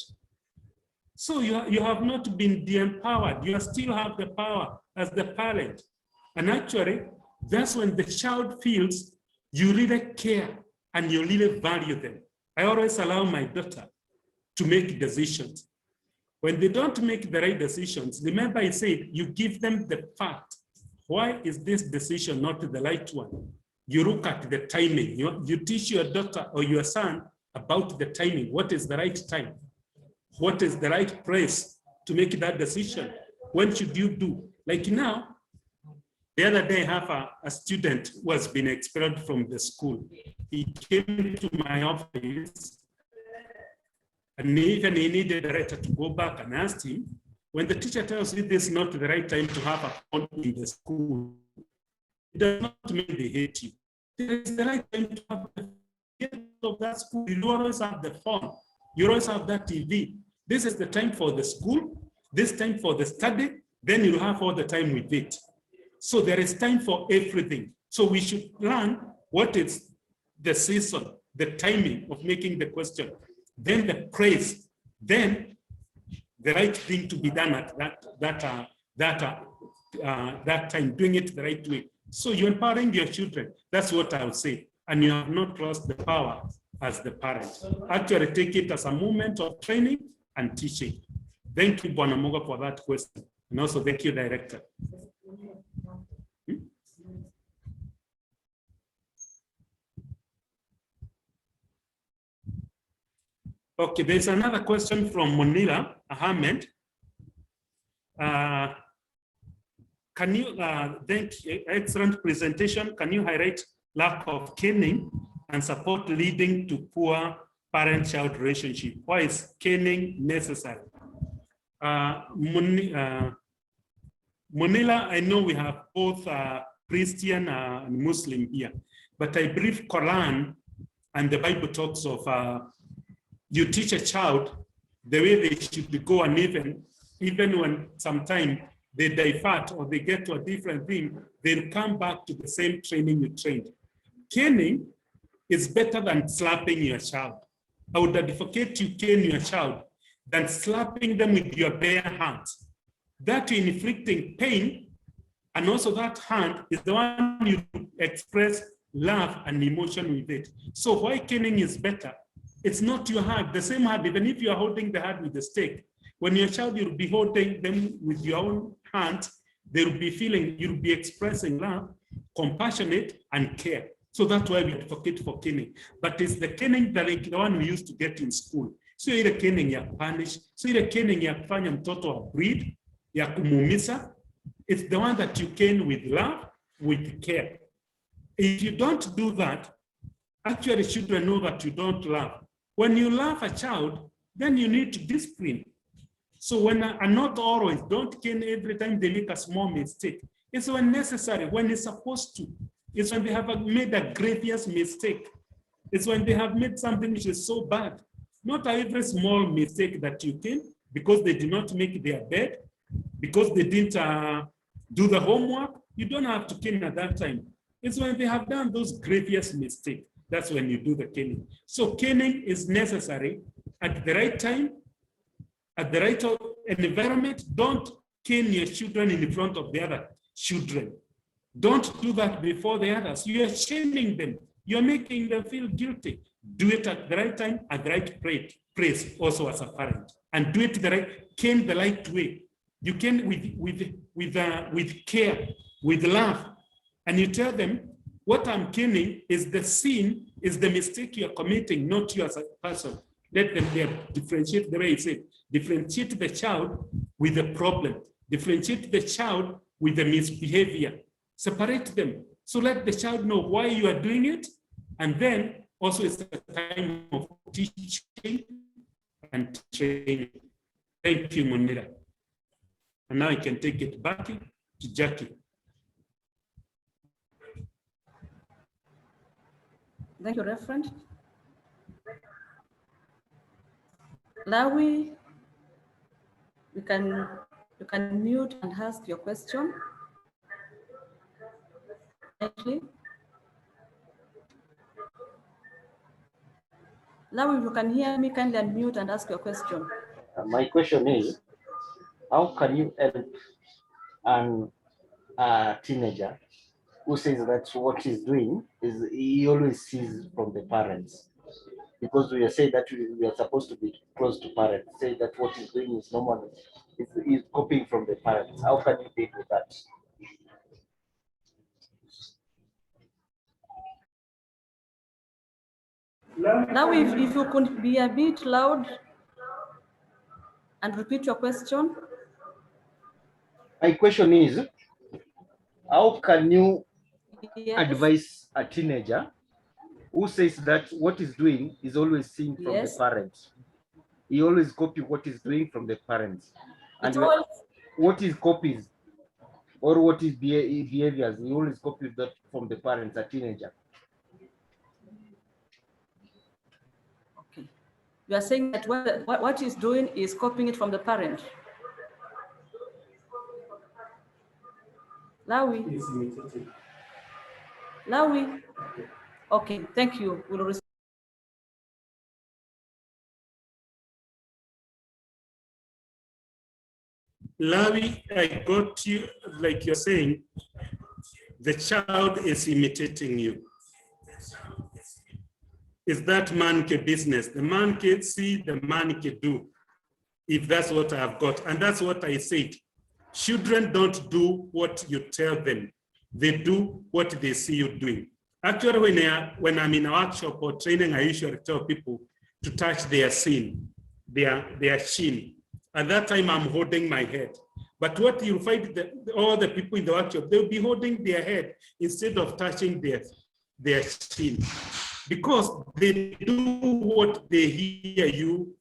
So you have not been de-empowered. You still have the power as the parent. And actually, that's when the child feels you really care and you really value them. I always allow my daughter to make decisions. When they don't make the right decisions, remember I said, you give them the fact. Why is this decision not the right one? You look at the timing. You teach your daughter or your son about the timing. What is the right time? What is the right place to make that decision? When should you do? Like now, the other day I have a student who has been expelled from the school. He came to my office and even he needed the director to go back and ask him, when the teacher tells you this is not the right time to have a phone in the school, it does not mean they hate you. It is the right time to have the of that school. You always have the phone. You always have that TV. This is the time for the school, this time for the study, then you'll have all the time with it. So there is time for everything. So we should learn what is the season, the timing of making the question, then the praise, then the right thing to be done at that time, doing it the right way. So you're empowering your children. That's what I would say. And you have not lost the power as the parent. Actually, take it as a moment of training and teaching. Thank you, Bwana Moga, for that question. And also thank you, Director. Okay, there's another question from Munira Ahmed. Can you, thank you, excellent presentation. Can you highlight lack of caning and support leading to poor parent-child relationship? Why is caning necessary? Munira, I know we have both Christian and Muslim here, but I believe Quran and the Bible talks of you teach a child the way they should go, and even when sometimes they divert or they get to a different thing, they'll come back to the same training you trained. Caning is better than slapping your child. I would advocate you cane your child than slapping them with your bare hand. That you're inflicting pain, and also that hand is the one you express love and emotion with it. So why caning is better? It's not your hand, the same hand, even if you're holding the hand with the stick, when your child, you'll be holding them with your own hand, they'll be feeling, you'll be expressing love, compassionate, and care. So that's why we advocate for caning. But it's the caning that like the one we used to get in school. So ile caning ya punish, so ile caning ya kufanya mtoto wa breed, ya kumuumiza, it's the one that you cane with love, with care. If you don't do that, actually children know that you don't love. When you love a child, then you need to discipline. So when, and not always, don't cane every time they make a small mistake. It's when necessary, when it's supposed to. It's when they have made a grievous mistake. It's when they have made something which is so bad. Not every small mistake that you cane because they did not make their bed, because they didn't do the homework, you don't have to cane at that time. It's when they have done those grievous mistakes. That's when you do the caning. So caning is necessary at the right time, at the right environment. Don't cane your children in front of the other children. Don't do that before the others. You are shaming them. You're making them feel guilty. Do it at the right time, at the right place, also as a parent. And do it the right, cane the right way. You can with care, with love. And you tell them, what I'm caning is the sin, is the mistake you're committing, not you as a person. Let them differentiate the way you say, differentiate the child with the problem, differentiate the child with the misbehavior, separate them. So let the child know why you are doing it. And then also it's a time of teaching and training. Thank you, Munira. And now I can take it back to Jackie. Thank you, Reverend. Lawi, you can mute and ask your question. Lawi, if you can hear me, kindly unmute and ask your question. My question is, how can you help a teenager who says that what he's doing is he always sees from the parents. Because we are saying that we are supposed to be close to parents, say that what he's doing is normal, is copying from the parents. How can you deal with that? Now, if you could be a bit loud and repeat your question. My question is, how can you Yes. advise a teenager who says that what he's doing is always seen from the parents? He always copies what he's doing from the parents. And what he copies or what his behaviors, he always copies that from the parents, a teenager. Okay. You are saying that what he's doing is copying it from the parent. Lawi. Lawi. Okay, thank you. We'll respond. Lawi, I got you, like you're saying, the child is imitating you. Is that monkey business? The monkey see, the monkey do. If that's what I've got, and that's what I said. Children don't do what you tell them. They do what they see you doing. Actually, when I'm in a workshop or training, I usually tell people to touch their chin. At that time, I'm holding my head. But what you'll find, all the people in the workshop, they'll be holding their head instead of touching their chin. Because they do what they hear you,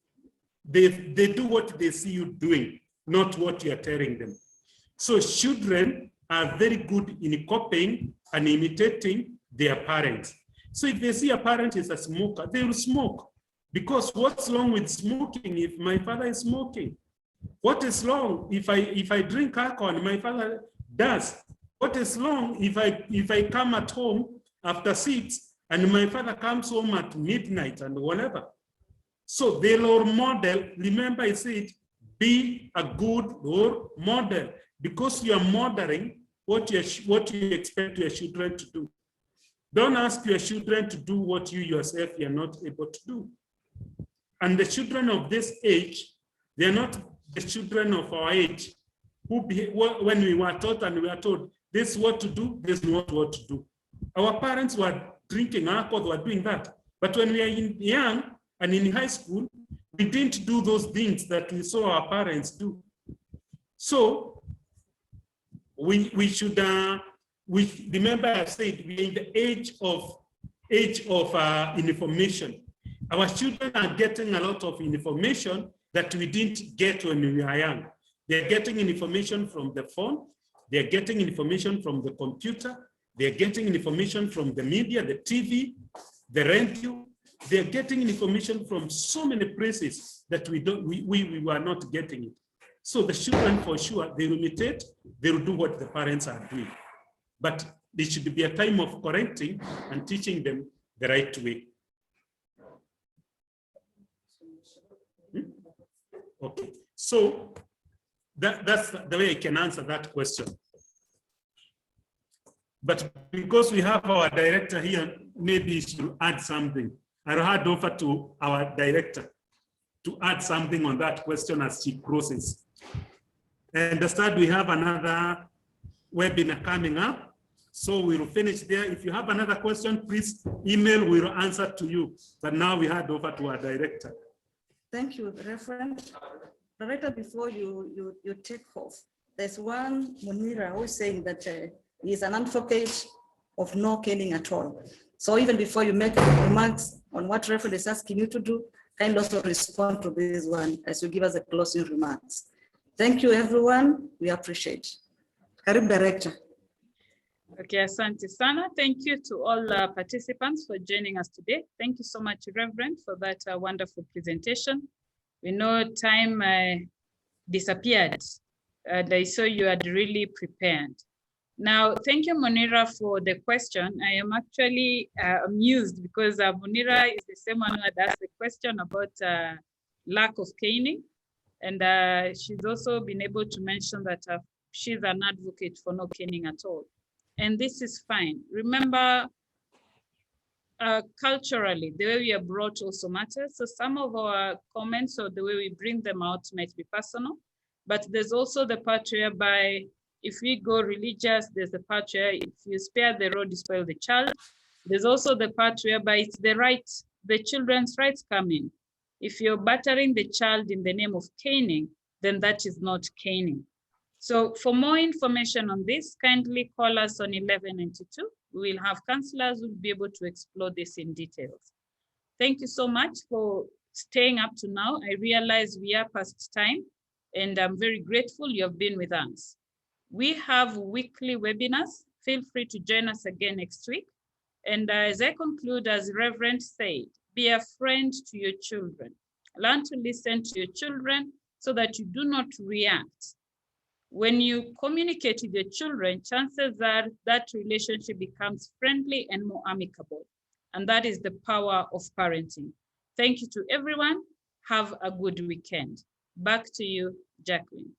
they do what they see you doing, not what you're telling them. So children are very good in copying and imitating their parents. So if they see a parent is a smoker, they will smoke. Because what's wrong with smoking if my father is smoking? What is wrong if I drink alcohol and my father does? What is wrong if I come at home after 6 and my father comes home at midnight and whatever? So the role model, remember I said, be a good role model because you are modeling what you expect your children to do. Don't ask your children to do what you yourself are not able to do. And the children of this age, they are not the children of our age who when we were taught and we are told this is what to do, this is not what to do. Our parents were drinking alcohol, were doing that. But when we are young and in high school, we didn't do those things that we saw our parents do. So we should remember I said we're in the age of information. Our children are getting a lot of information that we didn't get when we were young. They're getting information from the phone. They're getting information from the computer. They're getting information from the media, the TV, the radio. They're getting information from so many places that we were not getting it. So the children, for sure, they will imitate, they will do what the parents are doing. But there should be a time of correcting and teaching them the right way. Okay, so that's the way I can answer that question. But because we have our director here, maybe he should add something. I'll hand over to our director to add something on that question as she crosses. I understand we have another webinar coming up, so we'll finish there. If you have another question, please email, we'll answer to you. But now we hand over to our director. Thank you, Reverend. Director, before you take off, there's one Munira who is saying that he is an advocate of no caning at all. So even before you make remarks on what Reverend is asking you to do, kind of also respond to this one as you give us the closing remarks. Thank you, everyone. We appreciate. Karib Director. Okay, asante sana. Thank you to all participants for joining us today. Thank you so much, Reverend, for that wonderful presentation. We know time disappeared, and I saw you had really prepared. Now, thank you, Munira, for the question. I am actually amused because Munira is the same one who had asked the question about lack of caning. And she's also been able to mention that she's an advocate for no caning at all. and this is fine. Remember, culturally, the way we are brought also matters. So some of our comments or the way we bring them out might be personal, but there's also the part whereby if we go religious, there's the part where if you spare the rod, you spoil the child. There's also the part whereby it's the children's rights come in. If you're battering the child in the name of caning, then that is not caning. So for more information on this, kindly call us on 1192. We will have counselors who will be able to explore this in details. Thank you so much for staying up to now. I realize we are past time, and I'm very grateful you have been with us. We have weekly webinars. Feel free to join us again next week. And as I conclude, as Reverend said, be a friend to your children. Learn to listen to your children so that you do not react. When you communicate with your children, chances are that relationship becomes friendly and more amicable. And that is the power of parenting. Thank you to everyone. Have a good weekend. Back to you, Jacqueline.